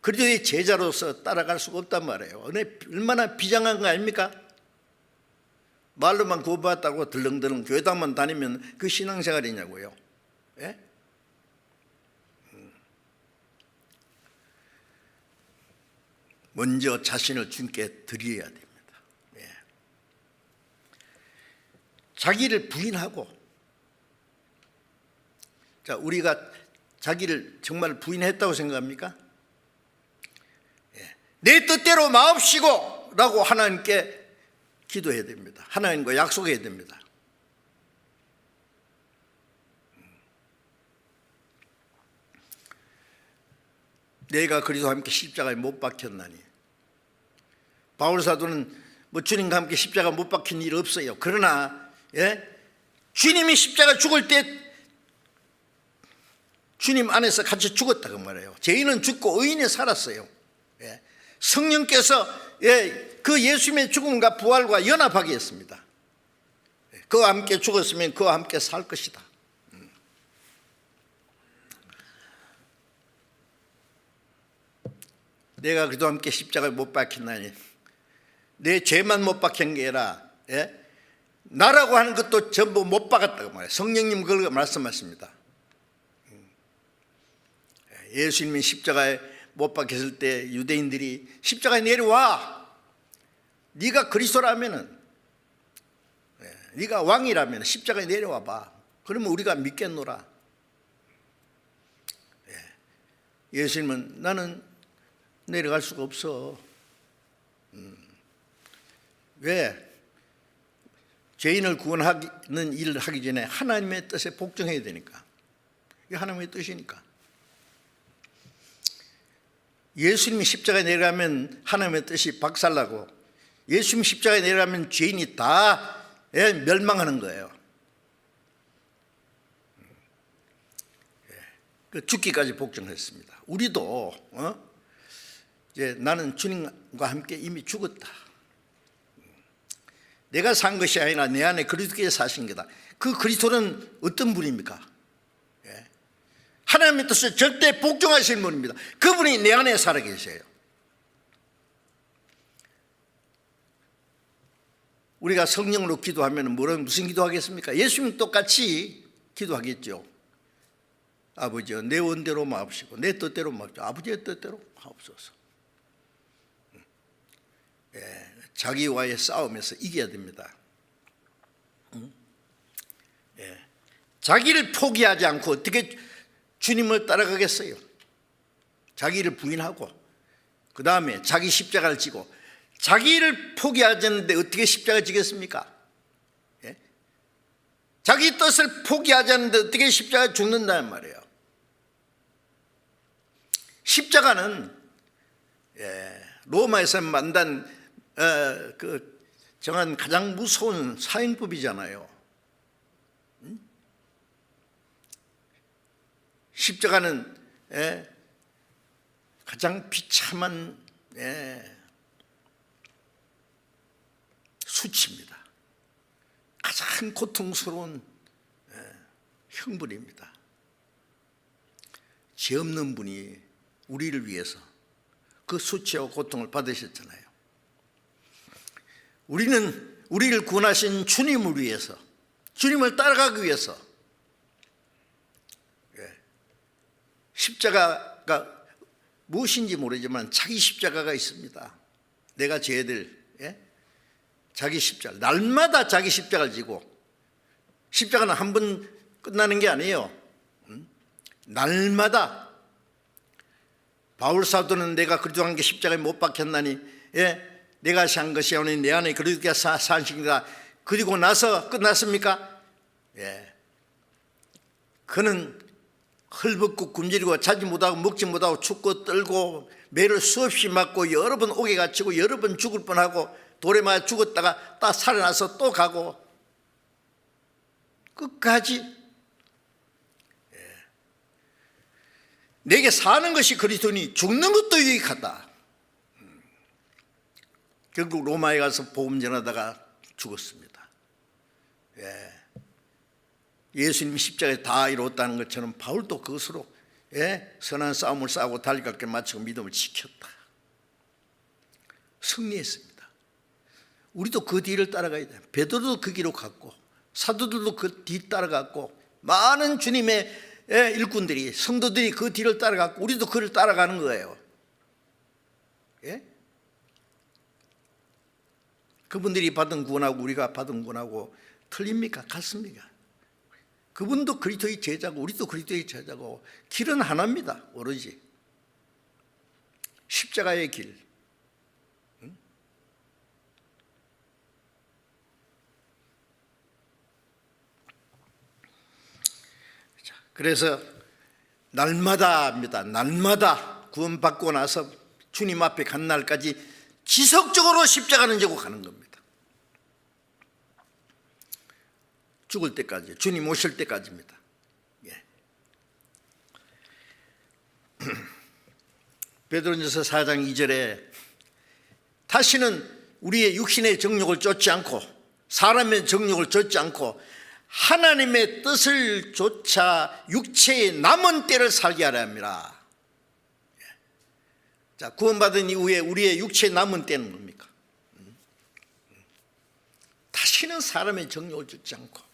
그리스도의 제자로서 따라갈 수가 없단 말이에요. 얼마나 비장한 거 아닙니까? 말로만 구원받았다고 들렁들렁 교회당만 다니면 그 신앙생활이냐고요. 먼저 자신을 주님께 드려야 됩니다. 자기를 부인하고, 자, 우리가 자기를 정말 부인했다고 생각합니까? 내 뜻대로 마옵시고 라고 하나님께 기도해야 됩니다. 하나님과 약속해야 됩니다. 내가 그리스도와 함께 십자가에 못 박혔나니. 바울사도는 주님과 함께 십자가 못 박힌 일 없어요. 그러나 주님이 십자가 죽을 때 주님 안에서 같이 죽었다고 말해요. 죄인은 죽고 의인이 살았어요. 성령께서 그 예수님의 죽음과 부활과 연합하게 했습니다. 그와 함께 죽었으면 그와 함께 살 것이다. 내가 그도 함께 십자가에 못 박혔나니, 내 죄만 못 박힌 게 아니라 나라고 하는 것도 전부 못 박았다고 말해요. 성령님 그걸 말씀하십니다. 예수님이 십자가에 못 박혔을 때 유대인들이 십자가에 내려와, 네가 그리스도라면은, 네가 왕이라면 십자가에 내려와 봐. 그러면 우리가 믿겠노라. 예수님은 나는 내려갈 수가 없어. 왜? 죄인을 구원하는 일을 하기 전에 하나님의 뜻에 복종해야 되니까. 이게 하나님의 뜻이니까. 예수님이 십자가에 내려가면 하나님의 뜻이 박살나고, 예수님 십자가에 내려가면 죄인이 다 멸망하는 거예요. 죽기까지 복종했습니다. 우리도 이제 나는 주님과 함께 이미 죽었다. 내가 산 것이 아니라 내 안에 그리스도께서 사신 거다. 그 그리스도는 어떤 분입니까? 하나님의 뜻을 절대 복종하시는 분입니다. 그분이 내 안에 살아계세요. 우리가 성령으로 기도하면 무슨 기도하겠습니까? 예수님 똑같이 기도하겠죠. 아버지여, 내 원대로 마옵시고 내 뜻대로 마옵시고 아버지의 뜻대로 하옵소서. 자기와의 싸움에서 이겨야 됩니다. 자기를 포기하지 않고 어떻게 주님을 따라가겠어요? 자기를 부인하고 그 다음에 자기 십자가를 지고, 자기를 포기하지 않는데 어떻게 십자가를 지겠습니까? 자기 뜻을 포기하지 않는데 어떻게 십자가를 죽는다는 말이에요. 십자가는 로마에서 만든 그 정한 가장 무서운 사형법이잖아요. 십자가는 가장 비참한 수치입니다. 가장 고통스러운 형벌입니다. 죄 없는 분이 우리를 위해서 그 수치와 고통을 받으셨잖아요. 우리는 우리를 구원하신 주님을 위해서, 주님을 따라가기 위해서 십자가가 무엇인지 모르지만 자기 십자가가 있습니다. 내가 죄들 자기 십자가, 날마다 자기 십자가를 지고, 십자가는 한 번 끝나는 게 아니에요. 날마다. 바울 사도는 내가 그리스도 한 게 십자가에 못 박혔나니 내가 산 것이 아니니 내 안에 그리스도가 사신이다. 그리고 나서 끝났습니까? 그는 헐벗고 굶주리고 자지 못하고 먹지 못하고 춥고 떨고 매를 수없이 맞고 여러 번 옥에 갇히고 여러 번 죽을 뻔하고 돌에 맞아 죽었다가 딱 살아나서 또 가고 끝까지 내게 사는 것이 그리스도니 죽는 것도 유익하다. 결국 로마에 가서 복음 전하다가 죽었습니다. 예수님이 십자가에 다 이루었다는 것처럼 바울도 그것으로 선한 싸움을 싸우고 달리갈길 마치고 믿음을 지켰다. 승리했습니다. 우리도 그 뒤를 따라가야 돼요. 베드로도 그 길로 갔고 사도들도 그 뒤 따라갔고 많은 주님의 일꾼들이, 성도들이 그 뒤를 따라갔고 우리도 그를 따라가는 거예요. 그분들이 받은 구원하고 우리가 받은 구원하고 틀립니까? 같습니까? 그분도 그리스도의 제자고 우리도 그리스도의 제자고 길은 하나입니다. 오로지 십자가의 길. 그래서 날마다입니다. 날마다 구원받고 나서 주님 앞에 간 날까지 지속적으로 십자가는 지고 가는 겁니다. 죽을 때까지, 주님 오실 때까지입니다. 베드로전서 4장 2절에 다시는 우리의 육신의 정욕을 쫓지 않고 사람의 정욕을 쫓지 않고 하나님의 뜻을 좇아 육체의 남은 때를 살게 하려 합니다. 자, 구원받은 이후에 우리의 육체의 남은 때는 뭡니까? 다시는 사람의 정욕을 좇지 않고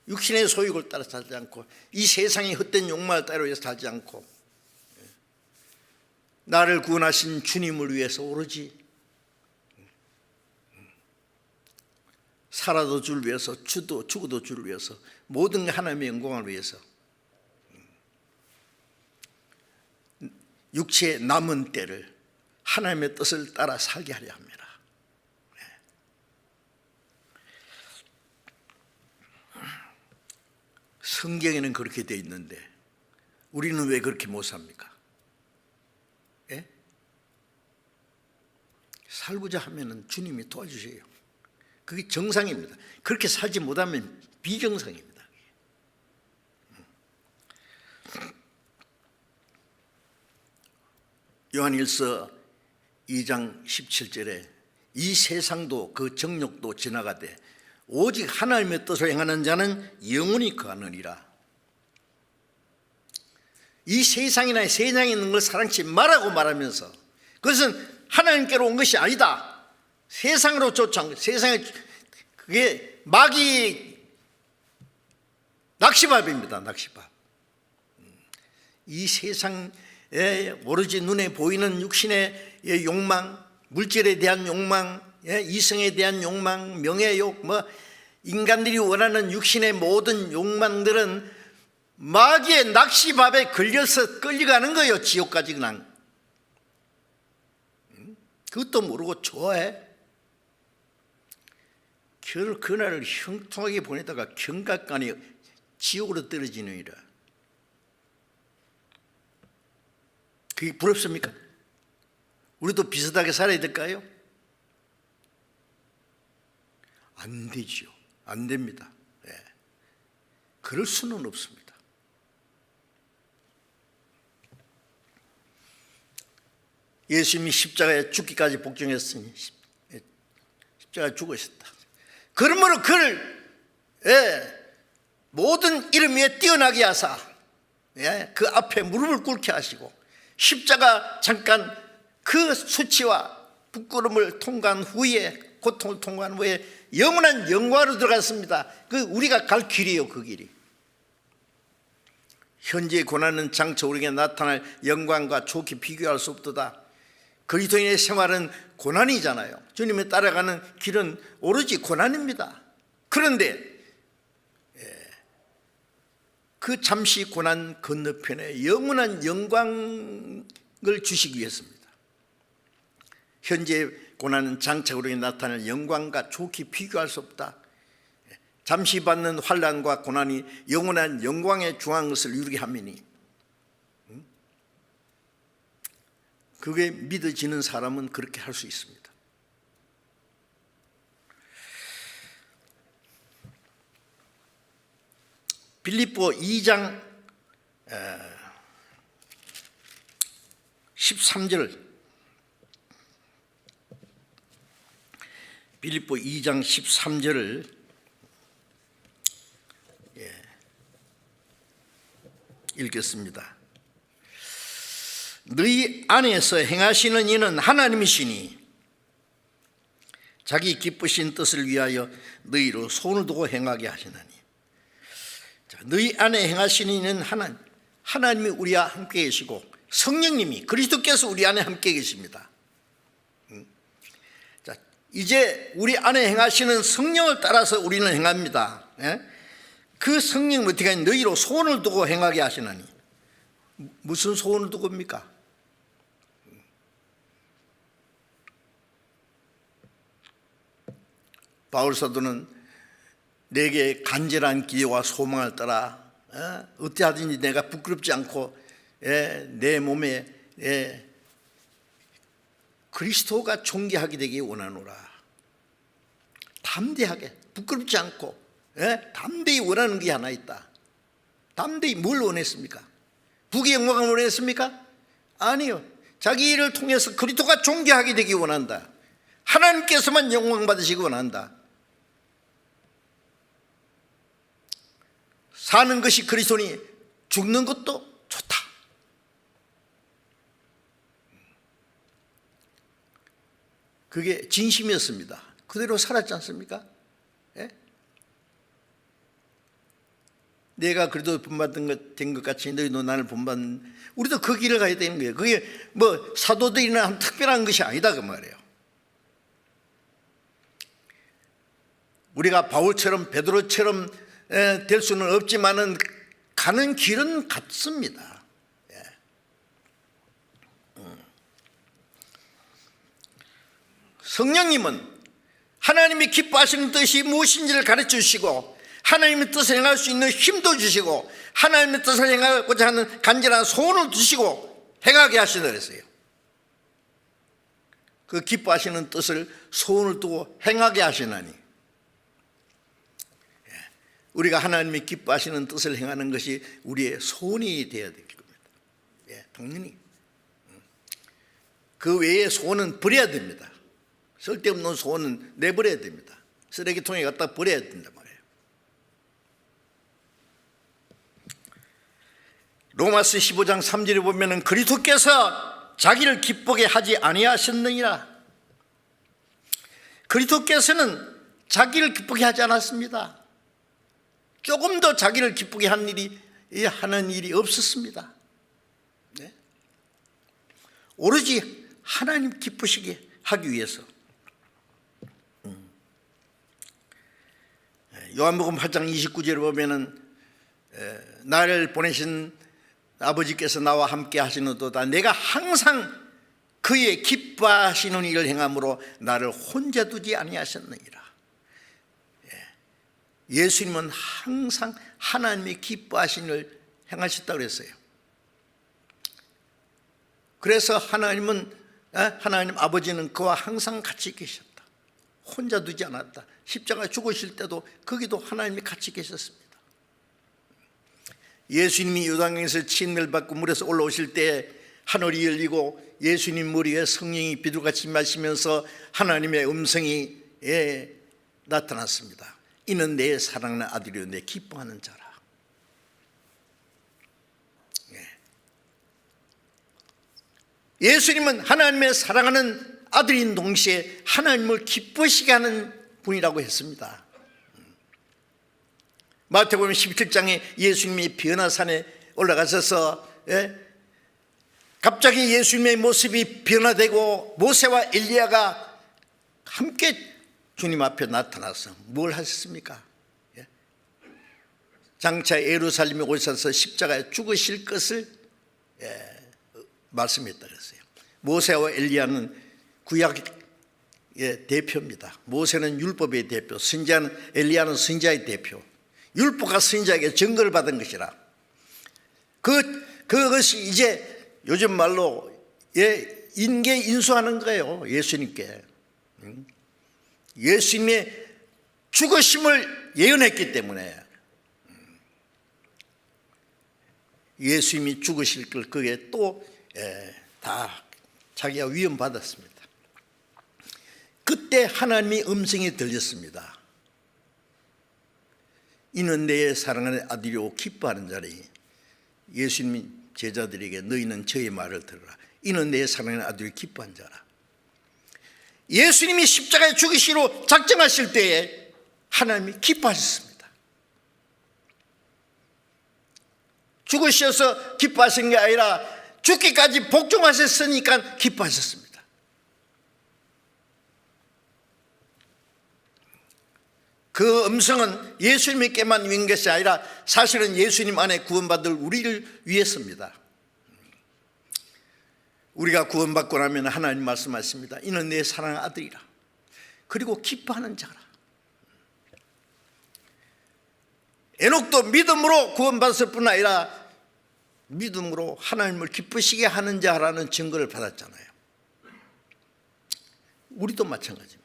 육신의 소욕을 따라 살지 않고 이 세상의 헛된 욕망을 따라 살지 않고 나를 구원하신 주님을 위해서 오로지 살아도 주를 위해서 죽어도 주를 위해서 모든 하나님의 영광을 위해서 육체의 남은 때를 하나님의 뜻을 따라 살게 하려 합니다. 성경에는 그렇게 되어 있는데 우리는 왜 그렇게 못 삽니까? 살고자 하면 주님이 도와주세요. 그게 정상입니다. 그렇게 살지 못하면 비정상입니다. 요한일서 2장 17절에 이 세상도 그 정욕도 지나가되 오직 하나님의 뜻을 행하는 자는 영원히 거하느니라. 이 세상이나 세상에 있는 걸 사랑치 말라고 말하면서 그것은 하나님께로 온 것이 아니다. 세상으로 쫓아온 것. 세상에 그게 마귀 낚시밥입니다. 낚시밥. 이 세상에 오로지 눈에 보이는 육신의 욕망, 물질에 대한 욕망, 이성에 대한 욕망, 명예욕, 인간들이 원하는 육신의 모든 욕망들은 마귀의 낚시밥에 걸려서 끌려가는 거예요. 지옥까지 그냥. 그것도 모르고 좋아해. 그날을 형통하게 보내다가 경각간이 지옥으로 떨어지느니라. 그게 부럽습니까? 우리도 비슷하게 살아야 될까요? 안 되지요. 안 됩니다. 예. 그럴 수는 없습니다. 예수님이 십자가에 죽기까지 복종했으니 십자가에 죽으셨다. 그러므로 그를 모든 이름 위에 뛰어나게 하사 그 앞에 무릎을 꿇게 하시고 십자가 잠깐 그 수치와 부끄러움을 통과한 후에, 고통을 통과한 후에 영원한 영광으로 들어갔습니다. 그 우리가 갈 길이에요. 그 길이. 현재의 고난은 장차 우리에게 나타날 영광과 좋게 비교할 수 없도다. 그리스도인의 생활은 고난이잖아요. 주님을 따라가는 길은 오로지 고난입니다. 그런데 그 잠시 고난 건너편에 영원한 영광을 주시기 위해서입니다. 현재 고난은 장차 우리에게 나타날 영광과 좋게 비교할 수 없다. 잠시 받는 환난과 고난이 영원한 영광에 중한 것을 이루게 함이니, 그게 믿어지는 사람은 그렇게 할 수 있습니다. 빌립보 2장 13절, 빌립보 2장 13절을 읽겠습니다. 너희 안에서 행하시는 이는 하나님이시니 자기 기쁘신 뜻을 위하여 너희로 손을 두고 행하게 하시나니. 자, 너희 안에 행하시는 이는 하나님이 우리와 함께 계시고 성령님이, 그리스도께서 우리 안에 함께 계십니다. 자, 이제 우리 안에 행하시는 성령을 따라서 우리는 행합니다. 그 성령은 어떻게 하냐? 너희로 소원을 두고 행하게 하시나니. 무슨 소원을 두고입니까? 바울 사도는 내게 간절한 기대와 소망을 따라 어찌하든지 내가 부끄럽지 않고 내 몸에 그리스도가 존귀하게 되기 원하노라. 담대하게, 부끄럽지 않고 담대히 원하는 게 하나 있다. 담대히 뭘 원했습니까? 부귀 영광을 원했습니까? 아니요. 자기 일을 통해서 그리스도가 존귀하게 되기 원한다. 하나님께서만 영광 받으시기 원한다. 사는 것이 그리스도니 죽는 것도 좋다. 그게 진심이었습니다. 그대로 살았지 않습니까? 내가 그래도 본받은 된 것 같이 너희도 나를 본받는, 우리도 그 길을 가야 되는 거예요. 그게 뭐 사도들이나 특별한 것이 아니다 그 말이에요. 우리가 바울처럼 베드로처럼 될 수는 없지만은 가는 길은 같습니다. 성령님은 하나님이 기뻐하시는 뜻이 무엇인지를 가르쳐 주시고 하나님의 뜻을 행할 수 있는 힘도 주시고 하나님의 뜻을 행하고자 하는 간절한 소원을 주시고 행하게 하시다 그랬어요. 그 기뻐하시는 뜻을 소원을 두고 행하게 하시나니, 우리가 하나님이 기뻐하시는 뜻을 행하는 것이 우리의 소원이 되어야 될 겁니다. 당연히 그 외의 소원은 버려야 됩니다. 쓸데없는 소원은 내버려야 됩니다. 쓰레기통에 갖다 버려야 된단 말이에요. 로마서 15장 3절에 보면은 그리스도께서 자기를 기쁘게 하지 아니하셨느니라. 그리스도께서는 자기를 기쁘게 하지 않았습니다. 조금 더 자기를 기쁘게 하는 일이 없었습니다. 오로지 하나님 기쁘시게 하기 위해서. 요한복음 8장 29절에 보면은 나를 보내신 아버지께서 나와 함께 하시는도다. 내가 항상 그의 기뻐하시는 일을 행함으로 나를 혼자 두지 아니하셨느니라. 예수님은 항상 하나님이 기뻐하시는 일을 행하셨다고 그랬어요. 그래서 하나님 아버지는 그와 항상 같이 계셨다. 혼자 두지 않았다. 십자가에 죽으실 때도 거기도 하나님이 같이 계셨습니다. 예수님이 요단강에서 침례를 받고 물에서 올라오실 때 하늘이 열리고 예수님 머리에 성령이 비둘같이 마시면서 하나님의 음성이 나타났습니다. 이는 내 사랑하는 아들이요 내 기뻐하는 자라. 예수님은 하나님의 사랑하는 아들인 동시에 하나님을 기쁘시게 하는 분이라고 했습니다. 마태복음 17장에 예수님이 변화산에 올라가셔서 갑자기 예수님의 모습이 변화되고 모세와 엘리야가 함께 주님 앞에 나타나서 뭘 하셨습니까? 장차 예루살렘에 오셔서 십자가에 죽으실 것을 말씀했다 그랬어요. 모세와 엘리야는 구약의 대표입니다. 모세는 율법의 대표, 선지자는 엘리야는 선지자의 대표. 율법과 선지자에게 증거를 받은 것이라. 그것이 이제 요즘 말로 인계 인수하는 거예요. 예수님께. 예수님의 죽으심을 예언했기 때문에 예수님이 죽으실 걸 그게 또 다 자기가 위험받았습니다. 그때 하나님의 음성이 들렸습니다. 이는 내 사랑하는 아들이요 기뻐하는 자리. 예수님이 제자들에게 너희는 저의 말을 들으라. 이는 내 사랑하는 아들이 기뻐한 자라. 예수님이 십자가에 죽으시로 작정하실 때에 하나님이 기뻐하셨습니다. 죽으셔서 기뻐하신 게 아니라 죽기까지 복종하셨으니까 기뻐하셨습니다. 그 음성은 예수님께만 위한 것이 아니라 사실은 예수님 안에 구원받을 우리를 위해서입니다. 우리가 구원받고 나면 하나님 말씀하십니다. 이는 내 사랑하는 아들이라. 그리고 기뻐하는 자라. 에녹도 믿음으로 구원받았을 뿐 아니라 믿음으로 하나님을 기쁘시게 하는 자라는 증거를 받았잖아요. 우리도 마찬가지입니다.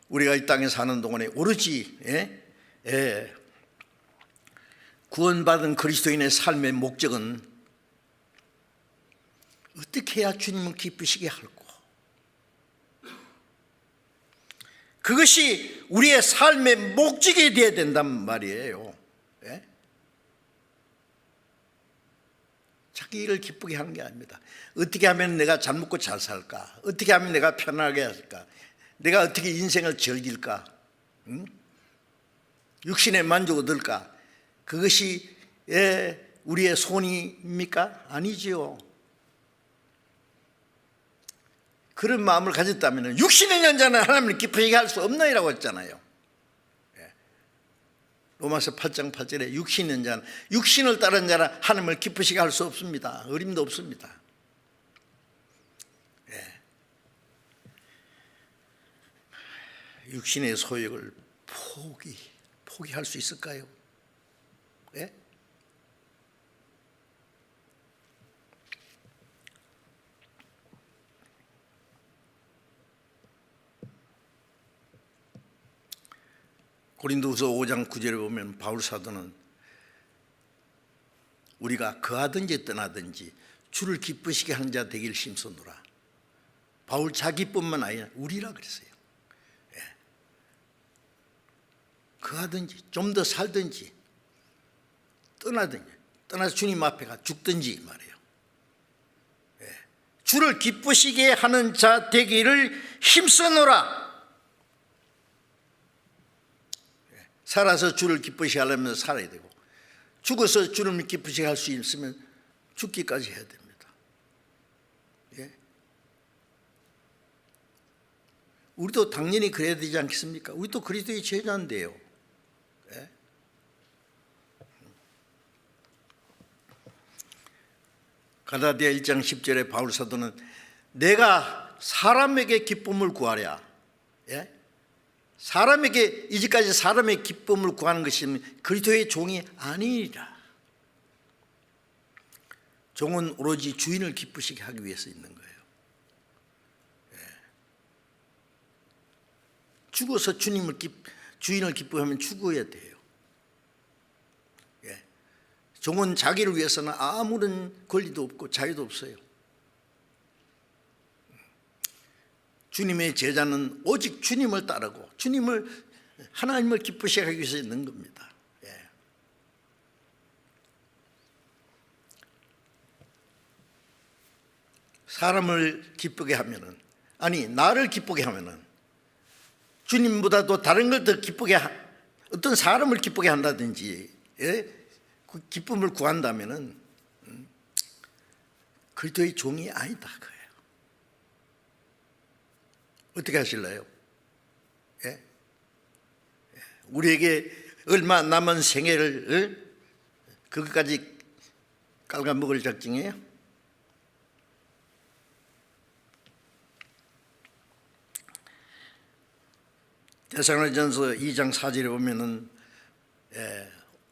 우리가 이 땅에 사는 동안에 오로지 구원받은 그리스도인의 삶의 목적은 어떻게 해야 주님을 기쁘시게 할까? 그것이 우리의 삶의 목적이 되어야 된단 말이에요. 자기 일을 기쁘게 하는 게 아닙니다. 어떻게 하면 내가 잘 먹고 잘 살까? 어떻게 하면 내가 편하게 할까? 내가 어떻게 인생을 즐길까? 육신의 만족을 얻을까? 그것이 우리의 소원입니까? 아니지요. 그런 마음을 가졌다면 육신의 연자는 하나님을 기쁘시게 할 수 없나이라고 했잖아요. 로마서 8장 8절에 육신의 연자는 육신을 따른 자는 하나님을 기쁘시게 할 수 없습니다. 어림도 없습니다. 육신의 소욕을 포기할 수 있을까요? 고린도후서 5장 9절에 보면 바울 사도는 우리가 거하든지 떠나든지 주를 기쁘시게 하는 자 되길 힘쓰노라. 바울 자기뿐만 아니라 우리라 그랬어요. 거하든지 좀 더 살든지 떠나든지 떠나서 주님 앞에 가 죽든지 말이에요. 주를 기쁘시게 하는 자 되기를 힘쓰노라. 살아서 주를 기쁘시게 하려면 살아야 되고 죽어서 주를 기쁘시게 할 수 있으면 죽기까지 해야 됩니다. 우리도 당연히 그래야 되지 않겠습니까? 우리도 그리스도의 제자인데요. 갈라디아 1장 10절에 바울 사도는 내가 사람에게 기쁨을 구하랴. 사람에게 이제까지 사람의 기쁨을 구하는 것이 그리스도의 종이 아니니라. 종은 오로지 주인을 기쁘시게 하기 위해서 있는 거예요. 죽어서 주인을 기쁘하면 죽어야 돼요. 종은 자기를 위해서는 아무런 권리도 없고 자유도 없어요. 주님의 제자는 오직 주님을 따르고 하나님을 기쁘시게 하기 위해서 있는 겁니다. 사람을 기쁘게 하면은, 나를 기쁘게 하면은, 주님보다도 다른 걸 더 기쁘게 어떤 사람을 기쁘게 한다든지 그 기쁨을 구한다면은 그리스도의 종이 아니다 그예요. 어떻게 하실래요? 우리에게 얼마 남은 생애를 그것까지 깔아먹을 작정이에요? 데살로니가전서 2장 4절에 보면은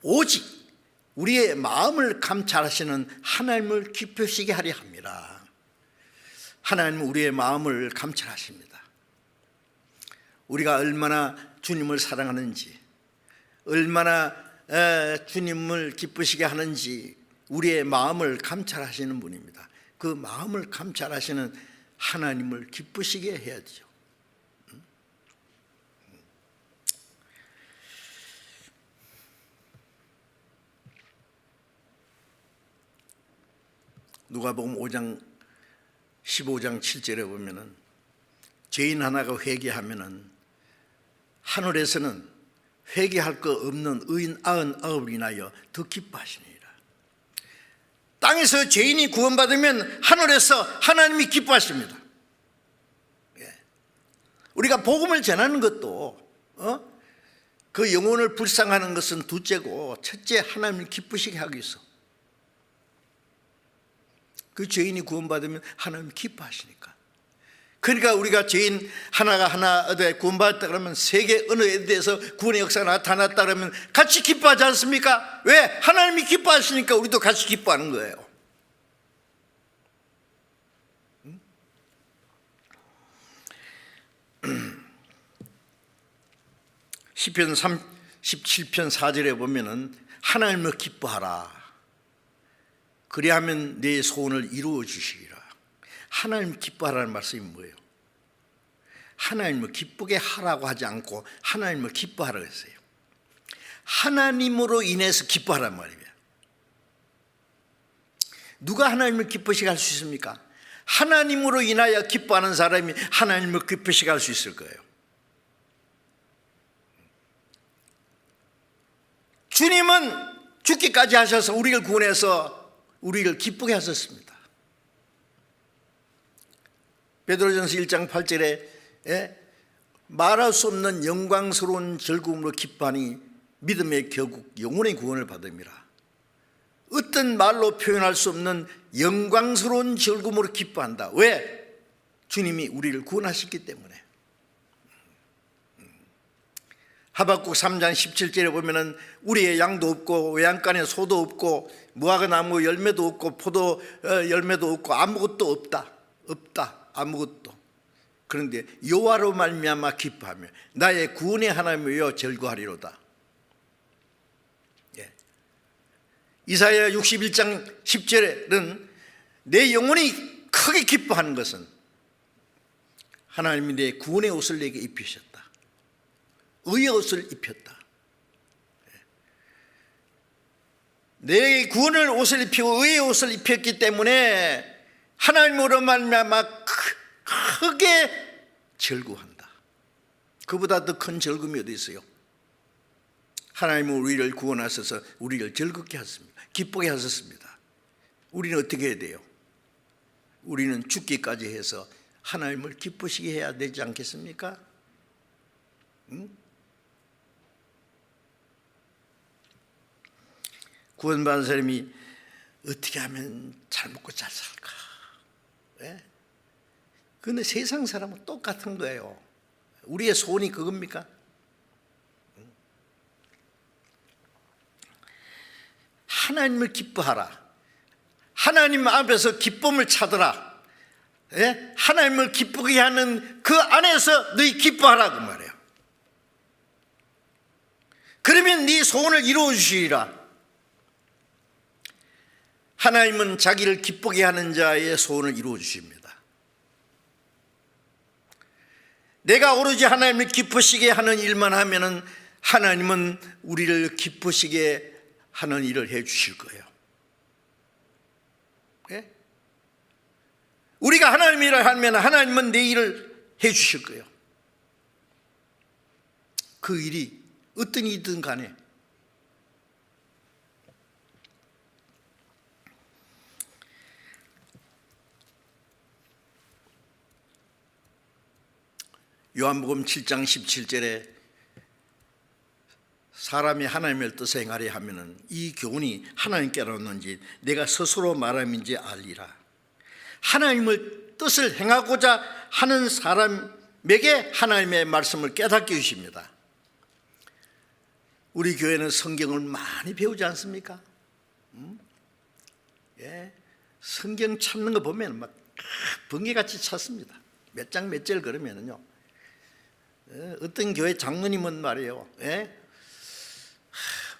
오직 우리의 마음을 감찰하시는 하나님을 기쁘시게 하려 합니다. 하나님은 우리의 마음을 감찰하십니다. 우리가 얼마나 주님을 사랑하는지, 얼마나 주님을 기쁘시게 하는지 우리의 마음을 감찰하시는 분입니다. 그 마음을 감찰하시는 하나님을 기쁘시게 해야죠. 누가복음 15장 7절에 보면은 죄인 하나가 회개하면은 하늘에서는 회개할 거 없는 의인 99을 인하여 더 기뻐하시니라. 땅에서 죄인이 구원받으면 하늘에서 하나님이 기뻐하십니다. 우리가 복음을 전하는 것도 그 영혼을 불쌍하는 것은 둘째고, 첫째 하나님을 기쁘시게 하기 위해서. 그 죄인이 구원받으면 하나님 기뻐하시니까. 그러니까 우리가 죄인 하나 구원받았다 그러면 세계 어느 데에서 구원의 역사가 나타났다 그러면 같이 기뻐하지 않습니까? 왜? 하나님이 기뻐하시니까 우리도 같이 기뻐하는 거예요. 시편 37편 4절에 보면은 하나님을 기뻐하라. 그리하면 내 소원을 이루어 주시리라. 하나님 기뻐하라는 말씀이 뭐예요? 하나님을 기쁘게 하라고 하지 않고 하나님을 기뻐하라고 했어요. 하나님으로 인해서 기뻐하란 말이에요. 누가 하나님을 기쁘시게 할 수 있습니까? 하나님으로 인하여 기뻐하는 사람이 하나님을 기쁘시게 할 수 있을 거예요. 주님은 죽기까지 하셔서 우리를 구원해서 우리를 기쁘게 하셨습니다. 베드로전서 1장 8절에 말할 수 없는 영광스러운 즐거움으로 기뻐하니 믿음의 결국 영혼의 구원을 받음이라. 어떤 말로 표현할 수 없는 영광스러운 즐거움으로 기뻐한다. 왜? 주님이 우리를 구원하셨기 때문에. 하박국 3장 17절에 보면은 우리의 양도 없고 외양간에 소도 없고 무화과 나무 열매도 없고 포도 열매도 없고 아무것도 없다 아무것도. 그런데 여호와로 말미암아 기뻐하며 나의 구원의 하나님이여 즐거하리로다. 이사야 61장 10절에는 내 영혼이 크게 기뻐하는 것은 하나님이 내 구원의 옷을 내게 입히셨다. 의의 옷을 입혔다. 내 구원을 옷을 입히고 의의 옷을 입혔기 때문에 하나님으로 말미암아 크게 즐거워한다. 그보다 더 큰 즐거움이 어디 있어요? 하나님은 우리를 구원하셔서 우리를 즐겁게 하셨습니다. 기쁘게 하셨습니다. 우리는 어떻게 해야 돼요? 우리는 죽기까지 해서 하나님을 기쁘시게 해야 되지 않겠습니까? 구원받은 사람이 어떻게 하면 잘 먹고 잘 살까? 그런데 세상 사람은 똑같은 거예요. 우리의 소원이 그겁니까? 하나님을 기뻐하라. 하나님 앞에서 기쁨을 찾으라. 예? 하나님을 기쁘게 하는 그 안에서 너희 기뻐하라고 말해요. 그러면 네 소원을 이루어 주시리라. 하나님은 자기를 기쁘게 하는 자의 소원을 이루어 주십니다. 내가 오로지 하나님을 기쁘시게 하는 일만 하면은 하나님은 우리를 기쁘시게 하는 일을 해 주실 거예요. 예? 우리가 하나님 일을 하면 하나님은 내 일을 해 주실 거예요. 그 일이 어떤 일이든 간에. 요한복음 7장 17절에 사람이 하나님의 뜻을 행하려 하면은 이 교훈이 하나님께로 왔는지 내가 스스로 말함인지 알리라. 하나님의 뜻을 행하고자 하는 사람에게 하나님의 말씀을 깨닫게 해주십니다. 우리 교회는 성경을 많이 배우지 않습니까? 예, 성경 찾는 거 보면 막 번개같이 찾습니다. 몇 장 몇 절 그러면은요. 어떤 교회 장로님은 말이에요. 예?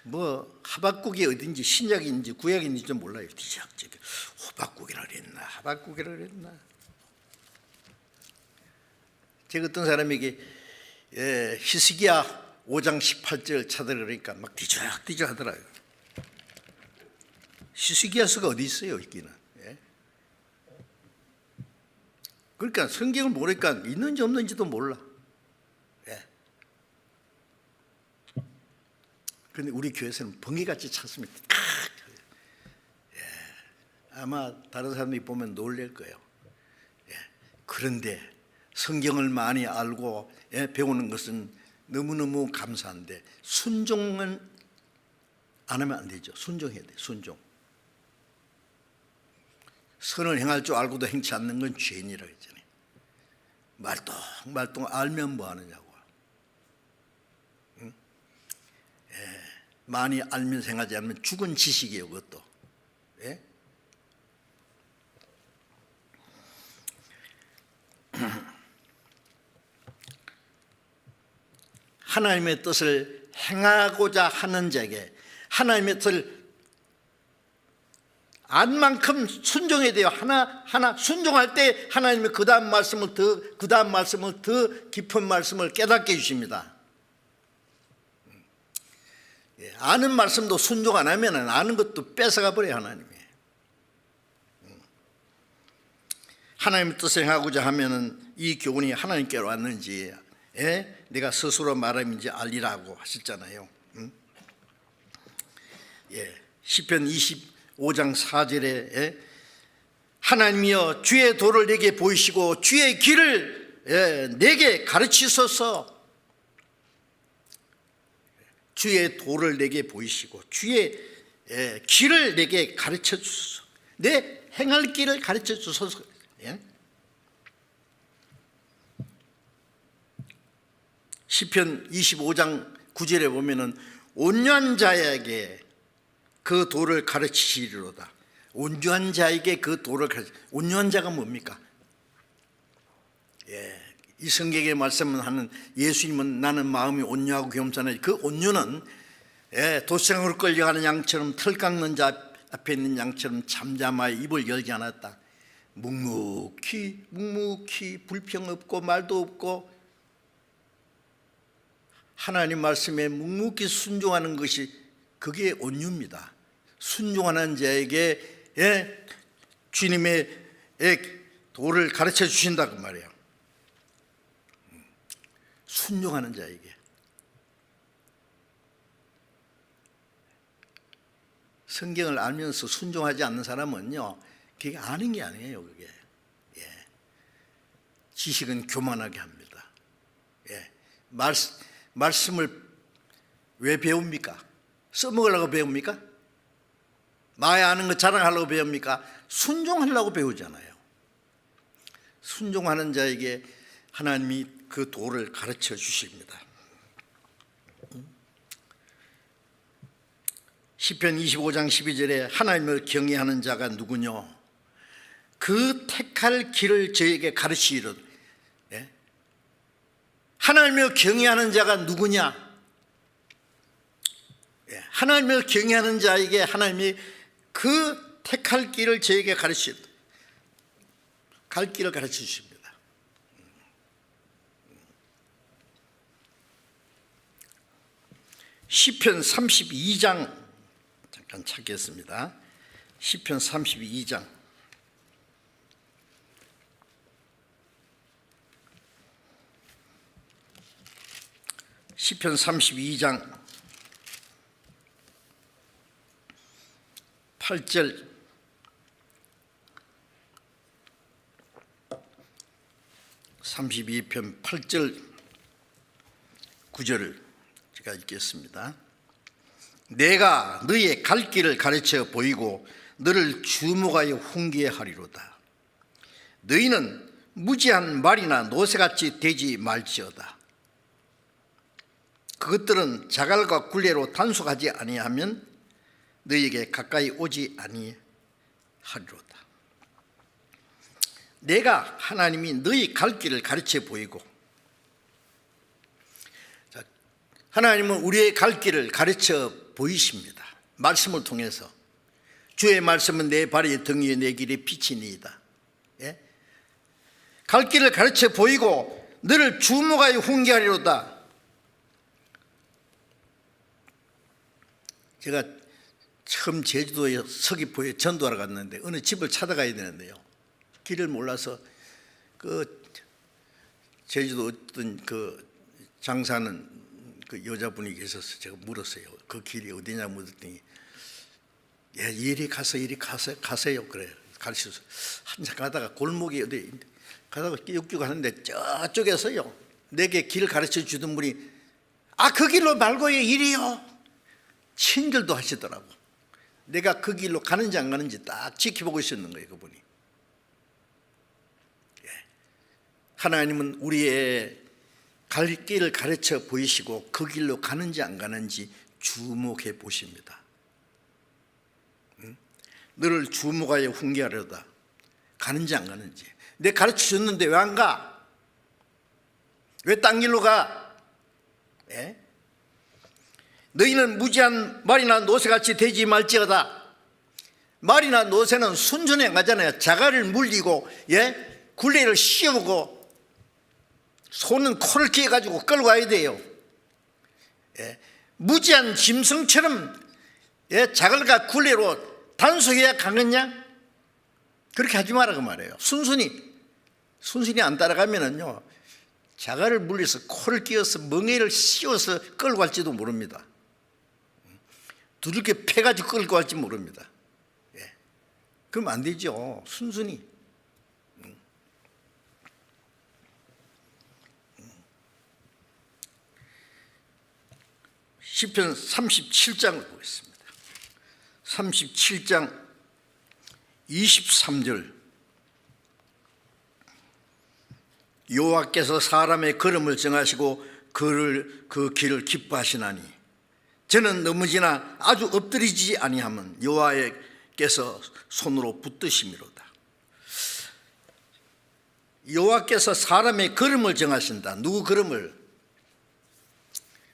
뭐 하박국이 어딘지 신약인지 구약인지 좀 몰라요. 뒤적지게 하박국이라 그랬나 하박국이라 그랬나. 제가 어떤 사람에게 히스기야 5장 18절 찾으려니까 막 뒤적뒤적 하더라고요. 히스기야서가 어디 있어요, 있기는. 예? 그러니까 성경을 모르니까 있는지 없는지도 몰라. 그런데 우리 교회에서는 번개같이 찾습니다. 예, 아마 다른 사람들이 보면 놀랄 거예요. 예, 그런데 성경을 많이 알고 배우는 것은 너무너무 감사한데 순종은 안 하면 안 되죠. 순종해야 돼요. 순종. 선을 행할 줄 알고도 행치 않는 건 죄인이라고 했잖아요. 말똥 알면 뭐 하느냐고. 많이 알면서 행하지 않으면 죽은 지식이에요. 그것도. 예? 하나님의 뜻을 행하고자 하는 자에게 하나님의 뜻을 안 만큼 순종해야 돼요. 하나 순종할 때 하나님이 그 다음 말씀을 더 깊은 말씀을 깨닫게 해주십니다. 아는 말씀도 순종 안 하면 아는 것도 뺏어가 버려요. 하나님이. 하나님의 뜻을 행하고자 하면 이 교훈이 하나님께로 왔는지 내가 스스로 말함인지 알리라고 하셨잖아요. 시편 25장 4절에 하나님이여 주의 도를 내게 보이시고 주의 길을 내게 가르치소서. 주의 도를 내게 보이시고 주의 길을 내게 가르쳐 주소서. 내 행할 길을 가르쳐 주소서. 시편 25장 9절에 보면은 온유한 자에게 그 도를 가르치시리로다. 온유한 자에게 그 도를 온유한 자가 뭡니까? 이 성경에 말씀하는 예수님은 나는 마음이 온유하고 겸손해. 그 온유는 도생으로 끌려가는 양처럼 털 깎는 자 앞에 있는 양처럼 잠잠하여 입을 열지 않았다. 묵묵히 불평 없고 말도 없고 하나님 말씀에 묵묵히 순종하는 것이 그게 온유입니다. 순종하는 자에게 주님의 도를 가르쳐 주신다고 말이에요. 순종하는 자에게. 성경을 알면서 순종하지 않는 사람은요, 그게 아는 게 아니에요. 그게 지식은 교만하게 합니다. 말씀을 왜 배웁니까? 써먹으려고 배웁니까? 나의 아는 거 자랑하려고 배웁니까? 순종하려고 배우잖아요. 순종하는 자에게 하나님이 그 도를 가르쳐 주십니다. 시편 25장 12절에 하나님을 경외하는 자가 누구뇨? 그 택할 길을 저에게 가르치리로다. 예? 하나님을 경외하는 자가 누구냐? 예, 하나님을 경외하는 자에게 하나님이 그 택할 길을 저에게 가르치리로다. 갈 길을 가르쳐 주십니다. 시편 32장 잠깐 찾겠습니다. 시편 32장 시편 32장 8절 32편 8절 9절을 제가 읽겠습니다. 내가 너의 갈 길을 가르쳐 보이고 너를 주목하여 훈계하리로다. 너희는 무지한 말이나 노새같이 되지 말지어다. 그것들은 자갈과 굴레로 단속하지 아니하면 너희에게 가까이 오지 아니하리로다. 내가 하나님이 너희 갈 길을 가르쳐 보이고, 하나님은 우리의 갈 길을 가르쳐 보이십니다. 말씀을 통해서. 주의 말씀은 내 발의 등 위에 내 길의 빛이니이다. 예? 갈 길을 가르쳐 보이고 너를 주목하여 훈계하리로다. 제가 처음 제주도에 서귀포에 전도하러 갔는데 어느 집을 찾아가야 되는데요, 길을 몰라서 그 제주도 어떤 그 장사하는 그 여자분이 계셔서 제가 물었어요. 그 길이 어디냐 물었더니 예, 이리 가세요. 그래요. 가르쳐서 한참 가다가 골목이 어디 가다가 끼욱끼욱 하는데 저쪽에서요 내게 길 가르쳐 주던 분이 그 길로 말고요 이리요. 친절도 하시더라고. 내가 그 길로 가는지 안 가는지 딱 지켜보고 있었는 거예요, 그분이. 예. 하나님은 우리의 갈 길을 가르쳐 보이시고 그 길로 가는지 안 가는지 주목해 보십니다. 너를 주목하여 훈계하려다. 가는지 안 가는지. 내가 가르쳐 줬는데 왜 안 가? 왜 딴 길로 가? 예? 너희는 무지한 말이나 노새같이 되지 말지어다. 말이나 노새는 순전히 안 가잖아요. 자갈을 물리고, 예? 굴레를 씌우고, 손은 코를 끼어가지고 끌고 가야 돼요. 예? 무지한 짐승처럼, 예? 자갈과 굴레로 단속해야 가겠냐? 그렇게 하지 마라 그 말이에요. 순순히 안 따라가면은요, 자갈을 물려서 코를 끼어서 멍에를 씌워서 끌고 갈지도 모릅니다. 두들겨 패가지고 끌고 갈지 모릅니다. 예. 그럼 안 되죠. 순순히. 시편 37장을 보겠습니다. 37장 23절. 여호와께서 사람의 걸음을 정하시고 그 길을 기뻐하시나니 저는 넘어지나 아주 엎드리지 아니하면 여호와께서 손으로 붙드심이로다. 여호와께서 사람의 걸음을 정하신다. 누구 걸음을?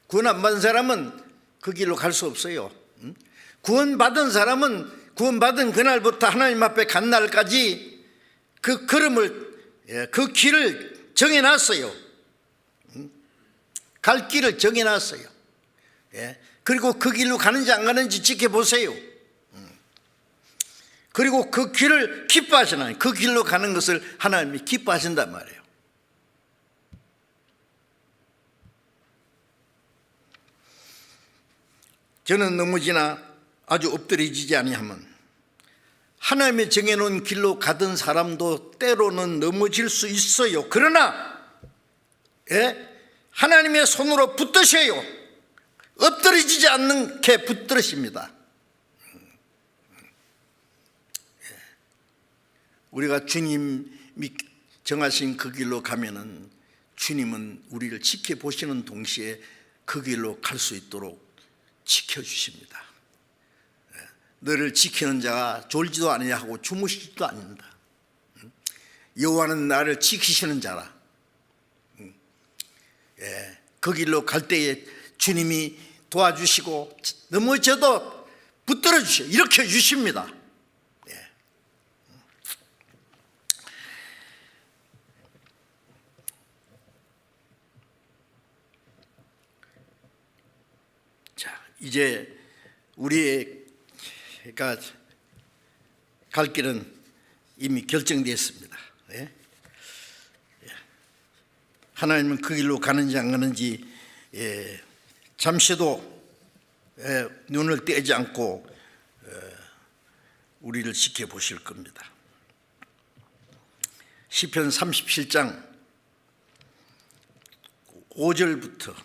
구원 안 받은 사람은 그 길로 갈 수 없어요. 구원받은 사람은 구원받은 그날부터 하나님 앞에 간 날까지 그 걸음을, 그 길을 정해놨어요. 갈 길을 정해놨어요. 그리고 그 길로 가는지 안 가는지 지켜보세요. 그리고 그 길을 기뻐하시나요? 그 길로 가는 것을 하나님이 기뻐하신단 말이에요. 저는 넘어지나 아주 엎드리지 아니하면, 하나님이 정해놓은 길로 가던 사람도 때로는 넘어질 수 있어요. 그러나 하나님의 손으로 붙드셔요. 엎드리지 않게 붙들으십니다. 우리가 주님이 정하신 그 길로 가면은 주님은 우리를 지켜보시는 동시에 그 길로 갈 수 있도록 지켜주십니다. 너를 지키는 자가 졸지도 아니하고 주무시지도 않는다. 여호와는 나를 지키시는 자라. 그 길로 갈 때에 주님이 도와주시고 넘어져도 붙들어 주시고 일으켜 주십니다. 자, 이제 우리가 갈 길은 이미 결정되었습니다. 하나님은 그 길로 가는지 안 가는지 잠시도 눈을 떼지 않고 우리를 지켜보실 겁니다. 시편 37장 5절부터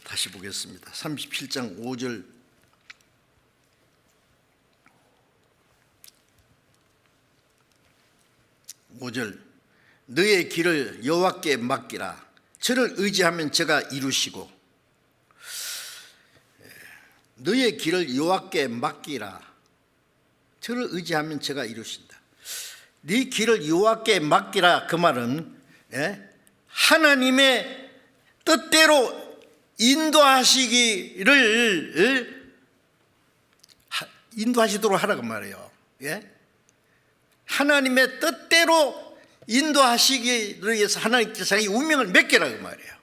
다시 보겠습니다. 37장 5절. 너의 길을 여호와께 맡기라. 저를 의지하면 저가 이루시고. 너의 길을 여호와께 맡기라. 저를 의지하면 저가 이루신다. 네 길을 여호와께 맡기라. 그 말은 하나님의 뜻대로 인도하시도록 하라고 말해요. 하나님의 뜻대로 인도하시기 위해서 하나님께서 자기 운명을 맡기라고 말해요.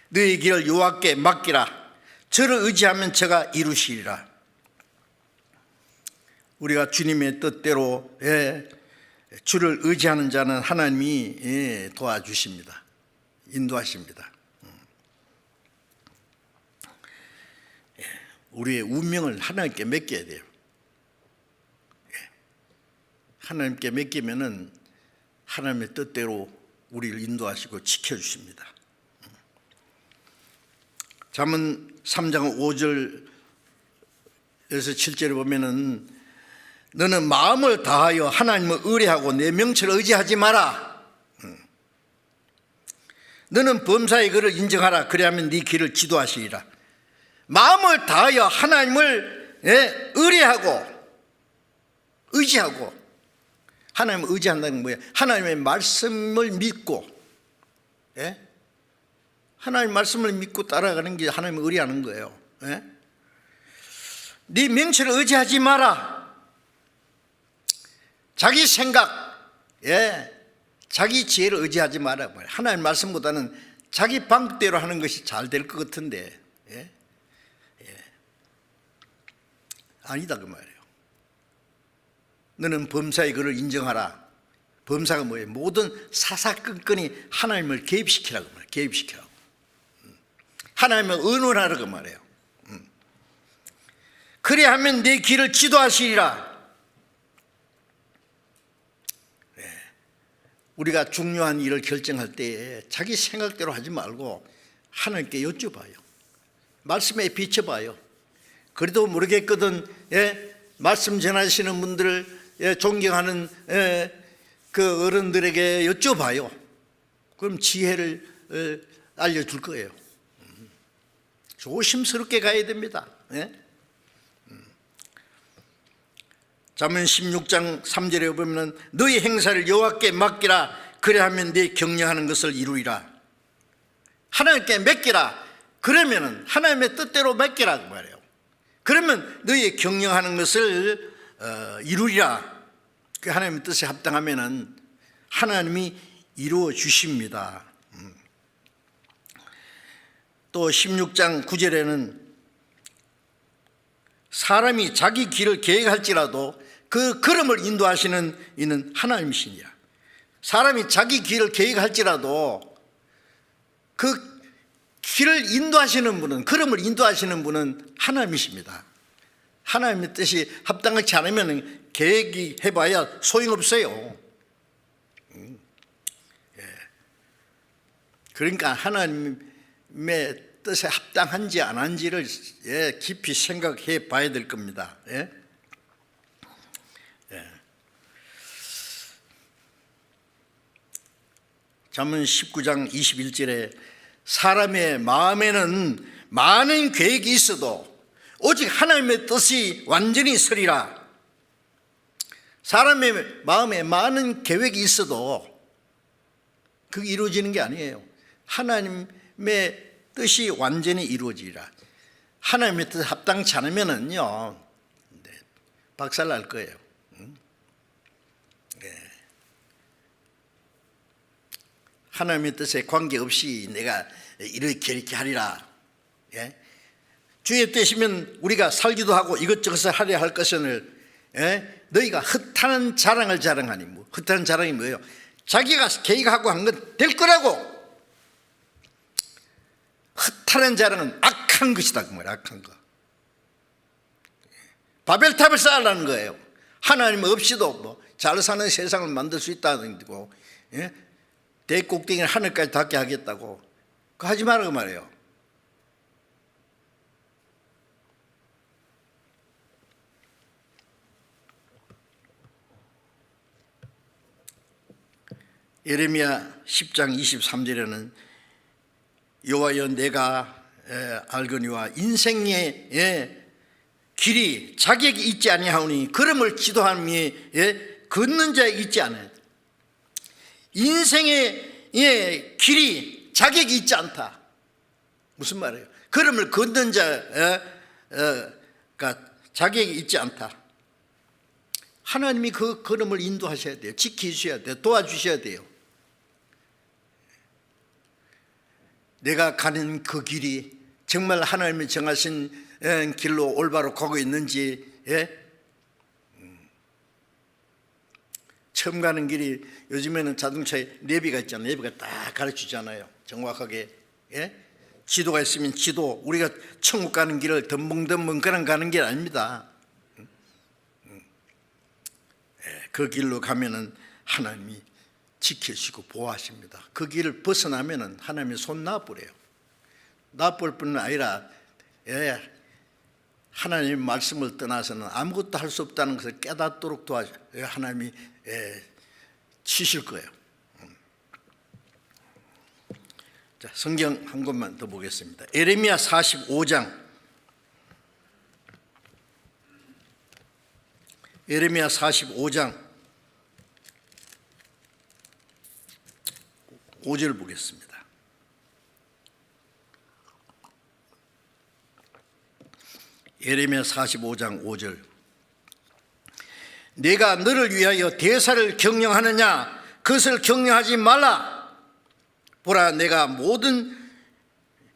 너희 길을 여호와께 맡기라. 저를 의지하면 저가 이루시리라. 우리가 주님의 뜻대로 주를 의지하는 자는 하나님이 도와주십니다. 인도하십니다. 우리의 운명을 하나님께 맡겨야 돼요. 하나님께 맡기면은 하나님의 뜻대로 우리를 인도하시고 지켜주십니다. 잠언 3장 5절에서 7절에 보면은 너는 마음을 다하여 하나님을 의뢰하고 내 명철을 의지하지 마라. 너는 범사의 그를 인정하라. 그리하면 네 길을 지도하시리라. 마음을 다하여 하나님을 의지하고. 하나님을 의지한다는 건 뭐예요? 하나님의 말씀을 믿고, 하나님의 말씀을 믿고 따라가는 게 하나님을 의뢰하는 거예요. 네 명철을 의지하지 마라. 자기 생각, 자기 지혜를 의지하지 마라. 하나님의 말씀보다는 자기 방법대로 하는 것이 잘 될 것 같은데, 아니다 그 말이에요. 너는 범사의 그를 인정하라. 범사가 뭐예요? 모든 사사건건이 하나님을 개입시키라고 말해요. 개입시키라고. 하나님을 의논하라고 말해요. 그래야하면 내 길을 지도하시리라. 우리가 중요한 일을 결정할 때에 자기 생각대로 하지 말고 하나님께 여쭤봐요. 말씀에 비춰봐요. 그래도 모르겠거든 말씀 전하시는 분들 존경하는 그 어른들에게 여쭤봐요. 그럼 지혜를 알려줄 거예요. 조심스럽게 가야 됩니다. 잠언 16장 3절에 보면 너희 행사를 여호와께 맡기라. 그래야하면 네 경영하는 것을 이루리라. 하나님께 맡기라. 그러면 하나님의 뜻대로 맡기라 그 말이에요. 그러면 너희 경영하는 것을 이루리라. 그 하나님의 뜻에 합당하면은 하나님이 이루어 주십니다. 또 16장 9절에는 사람이 자기 길을 계획할지라도 그 걸음을 인도하시는 이는 하나님이시니라. 사람이 자기 길을 계획할지라도 그 길을 인도하시는 분은, 걸음을 인도하시는 분은 하나님이십니다. 하나님의 뜻이 합당하지 않으면 계획이 해봐야 소용없어요. 그러니까 하나님의 뜻에 합당한지 안 한지를 깊이 생각해 봐야 될 겁니다. 잠언 19장 21절에 사람의 마음에는 많은 계획이 있어도 오직 하나님의 뜻이 완전히 서리라. 사람의 마음에 많은 계획이 있어도 그게 이루어지는 게 아니에요. 하나님의 뜻이 완전히 이루어지리라. 하나님의 뜻에 합당치 않으면은요, 박살 날 거예요. 하나님의 뜻에 관계없이 내가 이렇게 하리라. 주의 뜻이면 우리가 살기도 하고 이것저것을 하려 할 것을 너희가 헛하는 자랑을 자랑하니. 뭐 헛하는 자랑이 뭐예요? 자기가 계획하고 한 건 될 거라고. 헛하는 자랑은 악한 것이다 그 말이에요. 악한 거. 바벨탑을 쌓으라는 거예요. 하나님 없이도 뭐 잘 사는 세상을 만들 수 있다는 거고, 대꼭대기는 하늘까지 닿게 하겠다고. 그거 하지 말라고 말이에요. 예레미야 10장 23절에는 여호와여 내가 알거니와 인생의 길이 자격이 있지 아니하오니 걸음을 지도함이 걷는 자에 있지 않아요. 인생의 길이 자격이 있지 않다. 무슨 말이에요? 걸음을 걷는 자가 자격이 있지 않다. 하나님이 그 걸음을 인도하셔야 돼요. 지키셔야 돼요. 도와주셔야 돼요. 내가 가는 그 길이 정말 하나님이 정하신 길로 올바로 가고 있는지. 처음 가는 길이, 요즘에는 자동차에 내비가 있잖아요. 내비가 딱 가르치잖아요. 정확하게. 지도가 있으면 지도, 우리가 천국 가는 길을 덤벙덤벙 그냥 가는 길 아닙니다. 그 길로 가면은 하나님이 지키시고 보호하십니다. 그 길을 벗어나면은 하나님이 손 놔버려요. 놔볼 뿐만 아니라 하나님의 말씀을 떠나서는 아무것도 할 수 없다는 것을 깨닫도록 하나님이 치실 거예요. 자, 성경 한 권만 더 보겠습니다. 예레미야 45장. 예레미야 45장 5절 보겠습니다. 예레미야 45장 5절. 내가 너를 위하여 대사를 경영하느냐? 그것을 경영하지 말라. 보라, 내가 모든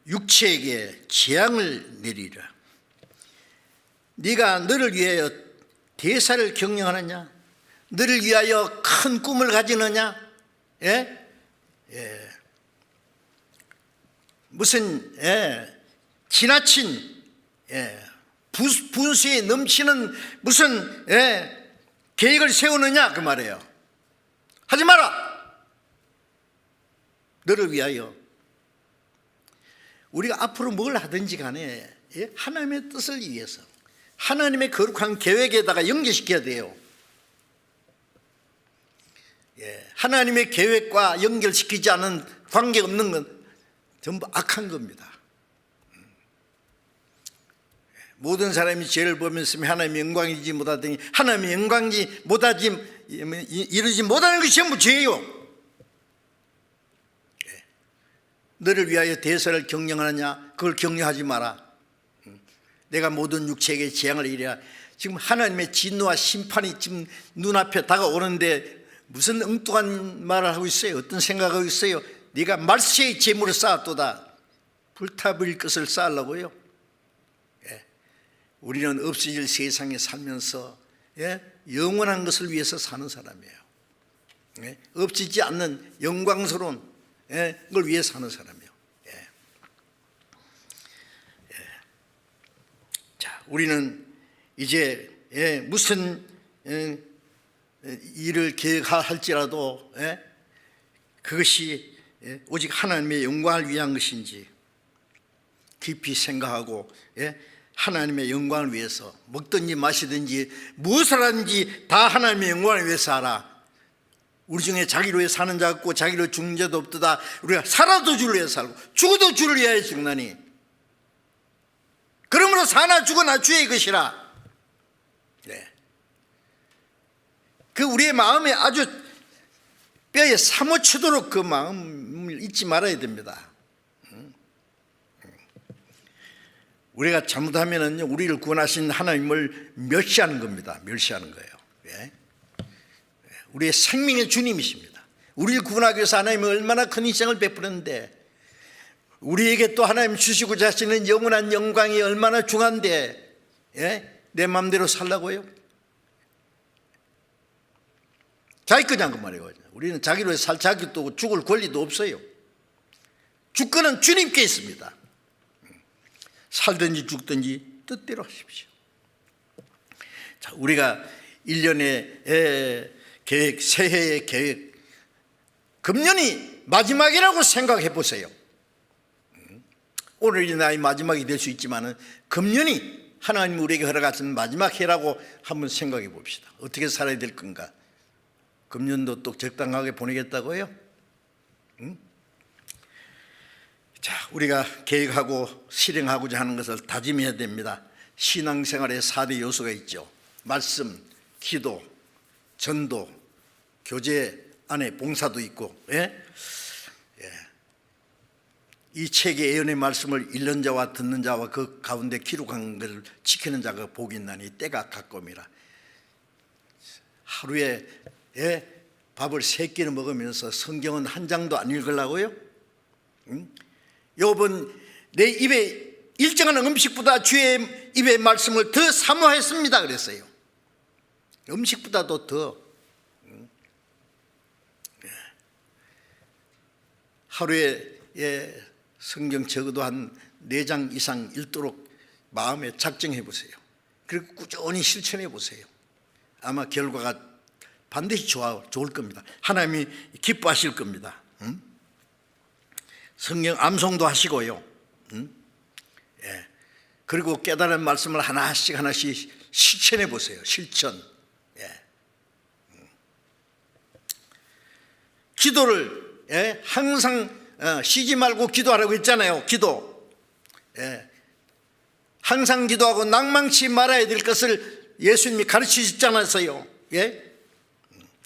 육체에게 재앙을 내리라. 네가 너를 위하여 대사를 경영하느냐? 너를 위하여 큰 꿈을 가지느냐? 무슨 지나친 분수에 넘치는 무슨 계획을 세우느냐 그 말이에요. 하지 마라. 너를 위하여. 우리가 앞으로 뭘 하든지 간에 하나님의 뜻을 위해서, 하나님의 거룩한 계획에다가 연결시켜야 돼요. 하나님의 계획과 연결시키지 않은 관계없는 건 전부 악한 겁니다. 모든 사람이 죄를 보면서 하나님의 영광이지 못하더니 하나님의 영광이 못하지 이루지 못하는 것이 전부 죄예요. 너를 위하여 대사를 경영하느냐? 그걸 경영하지 마라. 내가 모든 육체에게 재앙을 이래야. 지금 하나님의 진노와 심판이 지금 눈앞에 다가오는데 무슨 엉뚱한 말을 하고 있어요? 어떤 생각하고 있어요? 네가 말세의 재물을 쌓았도다. 불타버릴 것을 쌓으려고요? 우리는 없어질 세상에 살면서 영원한 것을 위해서 사는 사람이에요. 없어지지 않는 영광스러운 걸 위해 사는 사람이에요. 자, 우리는 이제 무슨 일을 계획할지라도 그것이 오직 하나님의 영광을 위한 것인지 깊이 생각하고 하나님의 영광을 위해서 먹든지 마시든지 무엇을 하든지 다 하나님의 영광을 위해서 하라. 우리 중에 자기를 위해 사는 자 없고 자기를 죽는 자도 없도다. 우리가 살아도 주를 위해 살고 죽어도 주를 위하여 죽나니. 그러므로 사나 죽으나 주의 것이라. 네. 그 우리의 마음에 아주 뼈에 사무치도록 그 마음을 잊지 말아야 됩니다. 우리가 잘못하면은 우리를 구원하신 하나님을 멸시하는 겁니다. 멸시하는 거예요. 예? 우리의 생명의 주님이십니다. 우리를 구원하기 위해서 하나님이 얼마나 큰 희생을 베풀었는데, 우리에게 또 하나님 주시고자 하시는 영원한 영광이 얼마나 중요한데, 예? 내 마음대로 살라고요? 자기 거냐고 말이에요. 우리는 자기로 살 자기도 죽을 권리도 없어요. 주권은 주님께 있습니다. 살든지 죽든지 뜻대로 하십시오. 자, 우리가 1년의 계획, 새해의 계획, 금년이 마지막이라고 생각해 보세요. 오늘이 나의 마지막이 될 수 있지만 금년이 하나님 우리에게 허락하신 마지막 해라고 한번 생각해 봅시다. 어떻게 살아야 될 건가? 금년도 또 적당하게 보내겠다고요? 자, 우리가 계획하고 실행하고자 하는 것을 다짐해야 됩니다. 신앙생활에 4대 요소가 있죠. 말씀, 기도, 전도, 교제 안에 봉사도 있고, 예? 예. 이 책의 예언의 말씀을 읽는 자와 듣는 자와 그 가운데 기록한 것을 지키는 자가 복이 있나니 때가 가까움이라. 하루에 밥을 3끼를 먹으면서 성경은 한 장도 안 읽으려고요? 여러분, 내 입에 일정한 음식보다 주의 입의 말씀을 더 사모했습니다 그랬어요. 음식보다도 더. 하루에 성경 적어도 한 4장 이상 읽도록 마음에 작정해 보세요. 그리고 꾸준히 실천해 보세요. 아마 결과가 반드시 좋을 겁니다. 하나님이 기뻐하실 겁니다. 성경 암송도 하시고요. 예. 그리고 깨달은 말씀을 하나씩 실천해 보세요. 실천. 예. 기도를 항상 쉬지 말고 기도하라고 했잖아요. 기도. 예. 항상 기도하고 낭망치 말아야 될 것을 예수님이 가르치셨잖아요. 예.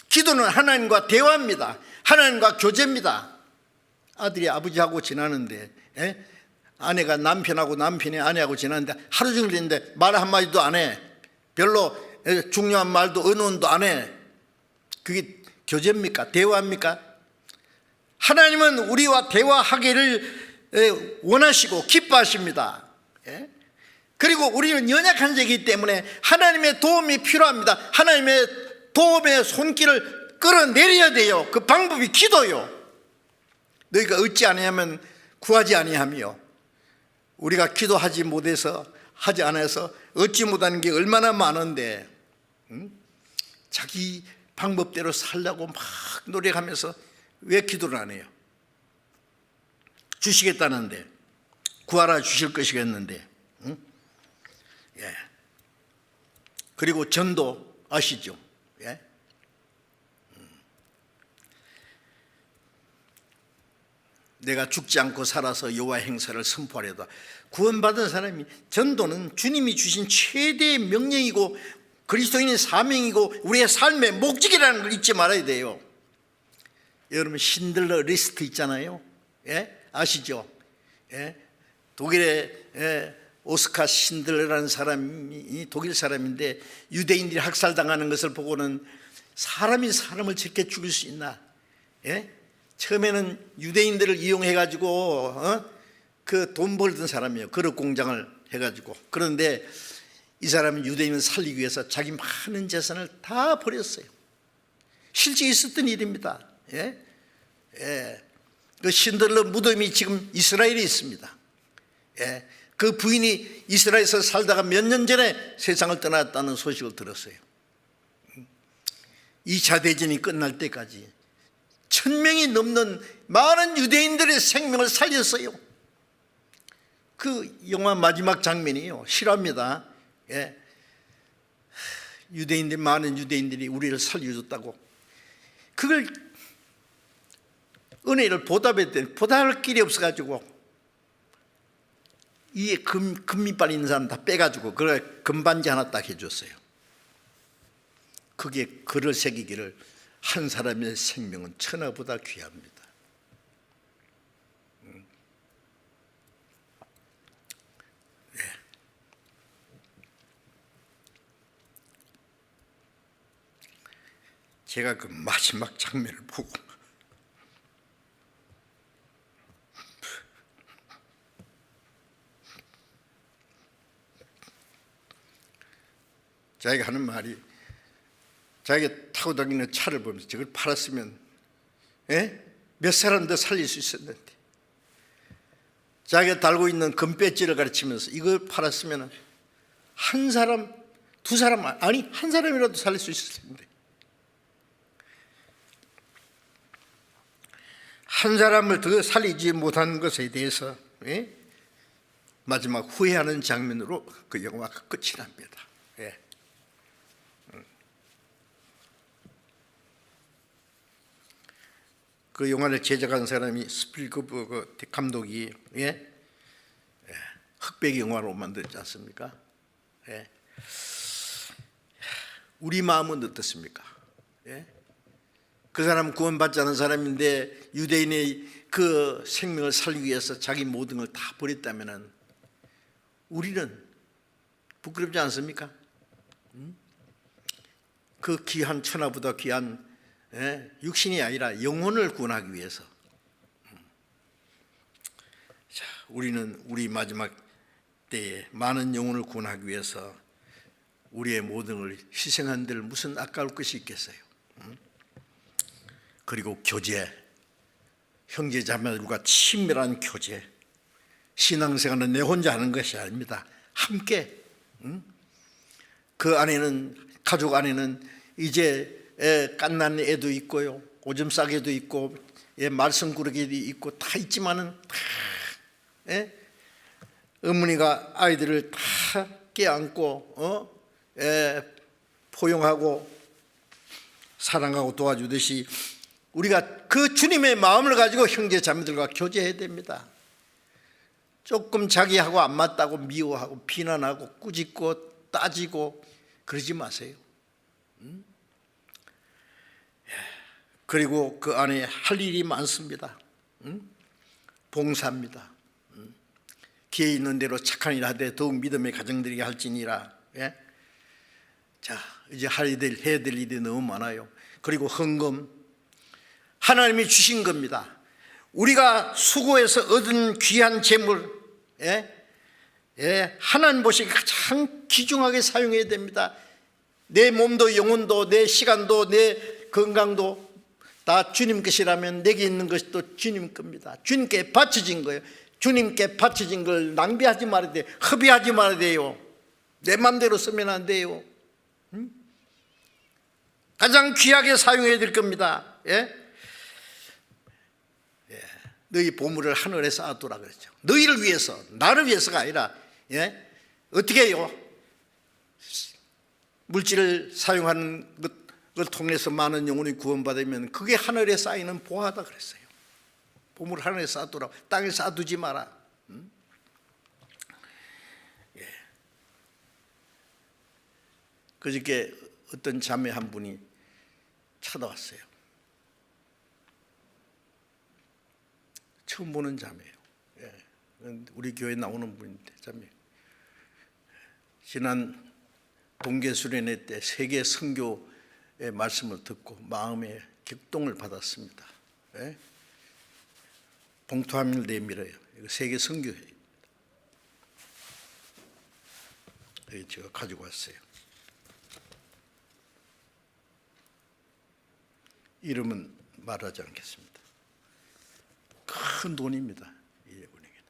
기도는 하나님과 대화입니다. 하나님과 교제입니다. 아들이 아버지하고 지나는데, 아내가 남편하고 남편이 아내하고 지나는데 하루 종일 있는데 말 한마디도 안 해. 별로 중요한 말도 의논도 안 해. 그게 교제입니까? 대화입니까? 하나님은 우리와 대화하기를 원하시고 기뻐하십니다. 그리고 우리는 연약한 자이기 때문에 하나님의 도움이 필요합니다. 하나님의 도움의 손길을 끌어내려야 돼요. 그 방법이 기도요. 너희가 어찌 아니하면 구하지 아니하며, 우리가 기도하지 못해서 하지 않아서 얻지 못하는 게 얼마나 많은데, 자기 방법대로 살려고 막 노력하면서 왜 기도를 안 해요? 주시겠다는데, 구하라 주실 것이겠는데. 예. 그리고 전도 아시죠? 예? 내가 죽지 않고 살아서 여호와 행사를 선포하려다. 구원받은 사람이, 전도는 주님이 주신 최대의 명령이고 그리스도인의 사명이고 우리의 삶의 목적이라는 걸 잊지 말아야 돼요. 여러분, 신들러 리스트 있잖아요. 예? 아시죠? 예? 독일의 오스카 신들러라는 사람이 독일 사람인데, 유대인들이 학살당하는 것을 보고는 사람이 사람을 저렇게 죽일 수 있나? 예? 처음에는 유대인들을 이용해가지고 그 돈 벌던 사람이에요. 그릇 공장을 해가지고. 그런데 이 사람은 유대인을 살리기 위해서 자기 많은 재산을 다 버렸어요. 실제 있었던 일입니다. 예? 예. 그 신들러 무덤이 지금 이스라엘에 있습니다. 예. 그 부인이 이스라엘에서 살다가 몇 년 전에 세상을 떠났다는 소식을 들었어요. 2차 대전이 끝날 때까지 1000명이 넘는 많은 유대인들의 생명을 살렸어요. 그 영화 마지막 장면이요, 실화입니다. 예. 많은 유대인들이 우리를 살려줬다고. 그걸 은혜를 보답할 길이 없어가지고 이 금이빨 있는 사람 다 빼가지고 그래 금반지 하나 딱 해줬어요. 그게 글을 새기기를 한 사람의 생명은 천하보다 귀합니다. 네. 제가 그 마지막 장면을 보고 자기가 하는 말이, 자기가 타고 다니는 차를 보면서 저걸 팔았으면 몇 사람 더 살릴 수 있었는데, 자기가 달고 있는 금배지를 가르치면서 이걸 팔았으면 한 사람, 두 사람, 아니 한 사람이라도 살릴 수 있었을 텐데, 한 사람을 더 살리지 못한 것에 대해서 마지막 후회하는 장면으로 그 영화가 끝이 납니다. 그 영화를 제작한 사람이 스필버그 감독이 흑백 영화로 만들지 않습니까? 우리 마음은 어떻습니까? 그 사람 구원받지 않은 사람인데 유대인의 그 생명을 살리기 위해서 자기 모든 걸 다 버렸다면 우리는 부끄럽지 않습니까? 그 귀한 천하보다 귀한 육신이 아니라 영혼을 구원하기 위해서, 자, 우리는 우리 마지막 때에 많은 영혼을 구원하기 위해서 우리의 모든 걸 희생한들 무슨 아까울 것이 있겠어요? 그리고 교제, 형제자매들과 친밀한 교제, 신앙생활은 내 혼자 하는 것이 아닙니다. 함께 그 안에는, 가족 안에는 이제 깐난 애도 있고요, 오줌 싸개도 있고, 말썽꾸러기도 있고 다 있지만은 다 어머니가 아이들을 다 깨안고 포용하고 사랑하고 도와주듯이 우리가 그 주님의 마음을 가지고 형제 자매들과 교제해야 됩니다. 조금 자기하고 안 맞다고 미워하고 비난하고 꾸짖고 따지고 그러지 마세요. 그리고 그 안에 할 일이 많습니다. 봉사입니다. 기회 있는 대로 착한 일 하되 더욱 믿음의 가정들이 할지니라. 자, 이제 해야 될 일이 너무 많아요. 그리고 헌금, 하나님이 주신 겁니다. 우리가 수고해서 얻은 귀한 재물, 하나님 보시기에 가장 귀중하게 사용해야 됩니다. 내 몸도 영혼도 내 시간도 내 건강도 다 주님 것이라면 내게 있는 것이 또 주님 겁니다. 주님께 바쳐진 거예요. 주님께 바쳐진 걸 낭비하지 말아야 돼요. 허비하지 말아야 돼요. 내 맘대로 쓰면 안 돼요. 가장 귀하게 사용해야 될 겁니다. 너희 보물을 하늘에 쌓아두라 그랬죠. 너희를 위해서, 나를 위해서가 아니라 어떻게 해요? 물질을 사용하는 것을 통해서 많은 영혼이 구원받으면 그게 하늘에 쌓이는 보화다 그랬어요. 보물을 하늘에 쌓아두라, 땅에 쌓아두지 마라. 그저께 어떤 자매 한 분이 찾아왔어요. 처음 보는 자매예요. 우리 교회 나오는 분인데 자매. 지난 동계 수련회 때 세계 선교의 말씀을 듣고 마음에 격동을 받았습니다. 봉투함을 내밀어요. 이거 세계 선교회입니다. 제가 가지고 왔어요. 이름은 말하지 않겠습니다. 큰 돈입니다. 이 은행에는.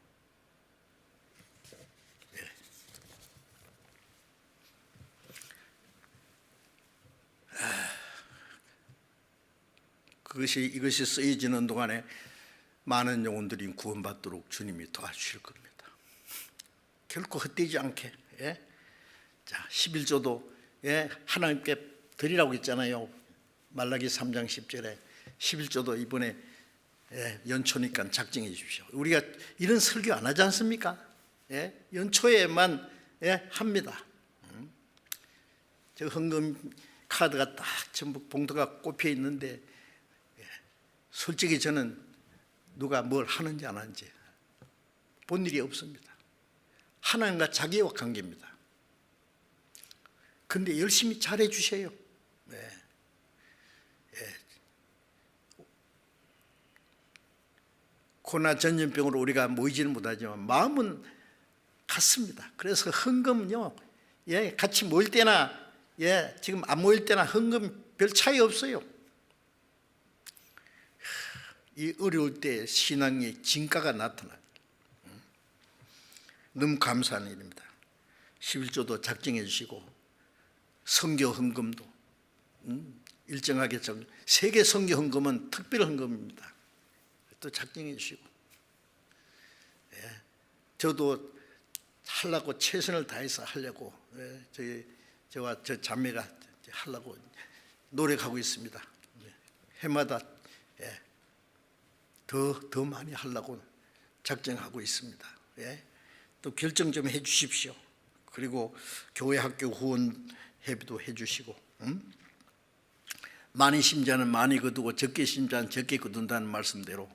이것이 쓰여지는 동안에 많은 영혼들이 구원받도록 주님이 도와주실 겁니다. 결코 헛되지 않게. 자, 11조도 하나님께 드리라고 했잖아요. 말라기 3장 10절에 11조도 이번에 연초니까 작정해 주십시오. 우리가 이런 설교 안 하지 않습니까? 연초에만 합니다. 저 헌금 카드가 딱 전부 봉투가 꼽혀 있는데 솔직히 저는 누가 뭘 하는지 안 하는지 본 일이 없습니다. 하나님과 자기와 관계입니다. 근데 열심히 잘해 주셔요. 코로나 전염병으로 우리가 모이지는 못하지만 마음은 같습니다. 그래서 헌금은요, 같이 모일 때나 지금 안 모일 때나 헌금 별 차이 없어요. 이 어려울 때 신앙의 진가가 나타나요. 너무 감사한 일입니다. 11조도 작정해 주시고 선교 헌금도 일정하게 세계 선교 헌금은 특별 헌금입니다. 또 작정해 주시고 저도 하려고 최선을 다해서 하려고 저와 저 자매가 하려고 노력하고 있습니다. 해마다 더 많이 하려고 작정하고 있습니다. 또 결정 좀 해 주십시오. 그리고 교회 학교 후원 회비도 해 주시고 많이 심자는 많이 거두고 적게 심자는 적게 거둔다는 말씀대로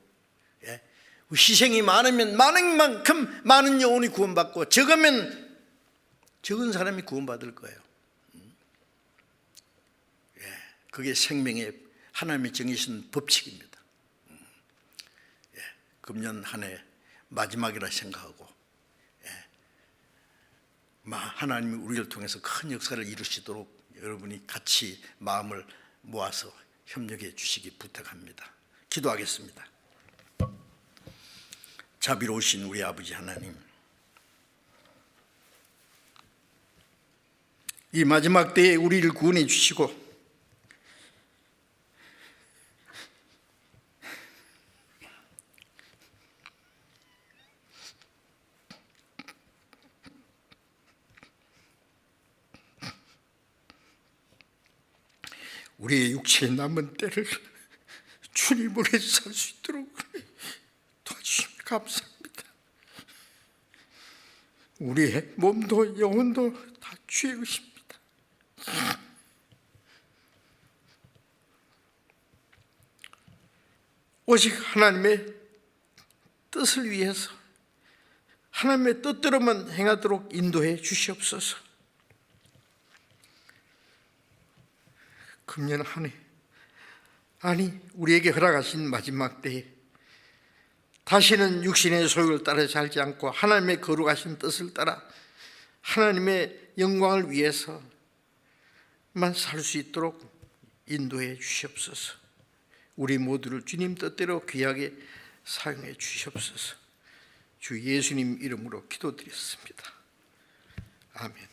희생이 많으면 많은 만큼 많은 영혼이 구원받고 적으면 적은 사람이 구원받을 거예요. 그게 생명의 하나님이 정해주신 법칙입니다. 금년 한 해 마지막이라 생각하고 하나님이 우리를 통해서 큰 역사를 이루시도록 여러분이 같이 마음을 모아서 협력해 주시기 부탁합니다. 기도하겠습니다. 자비로우신 우리 아버지 하나님, 이 마지막 때에 우리를 구원해 주시고 우리의 육체에 남은 때를 주님을 위해서 살 수 있도록 도와주시면 감사합니다. 우리의 몸도 영혼도 다 주의 것입니다. 오직 하나님의 뜻을 위해서 하나님의 뜻대로만 행하도록 인도해 주시옵소서. 금년 한 해, 우리에게 허락하신 마지막 때에 다시는 육신의 소욕을 따라 살지 않고 하나님의 거룩하신 뜻을 따라 하나님의 영광을 위해서만 살 수 있도록 인도해 주시옵소서. 우리 모두를 주님 뜻대로 귀하게 사용해 주시옵소서. 주 예수님 이름으로 기도드렸습니다. 아멘.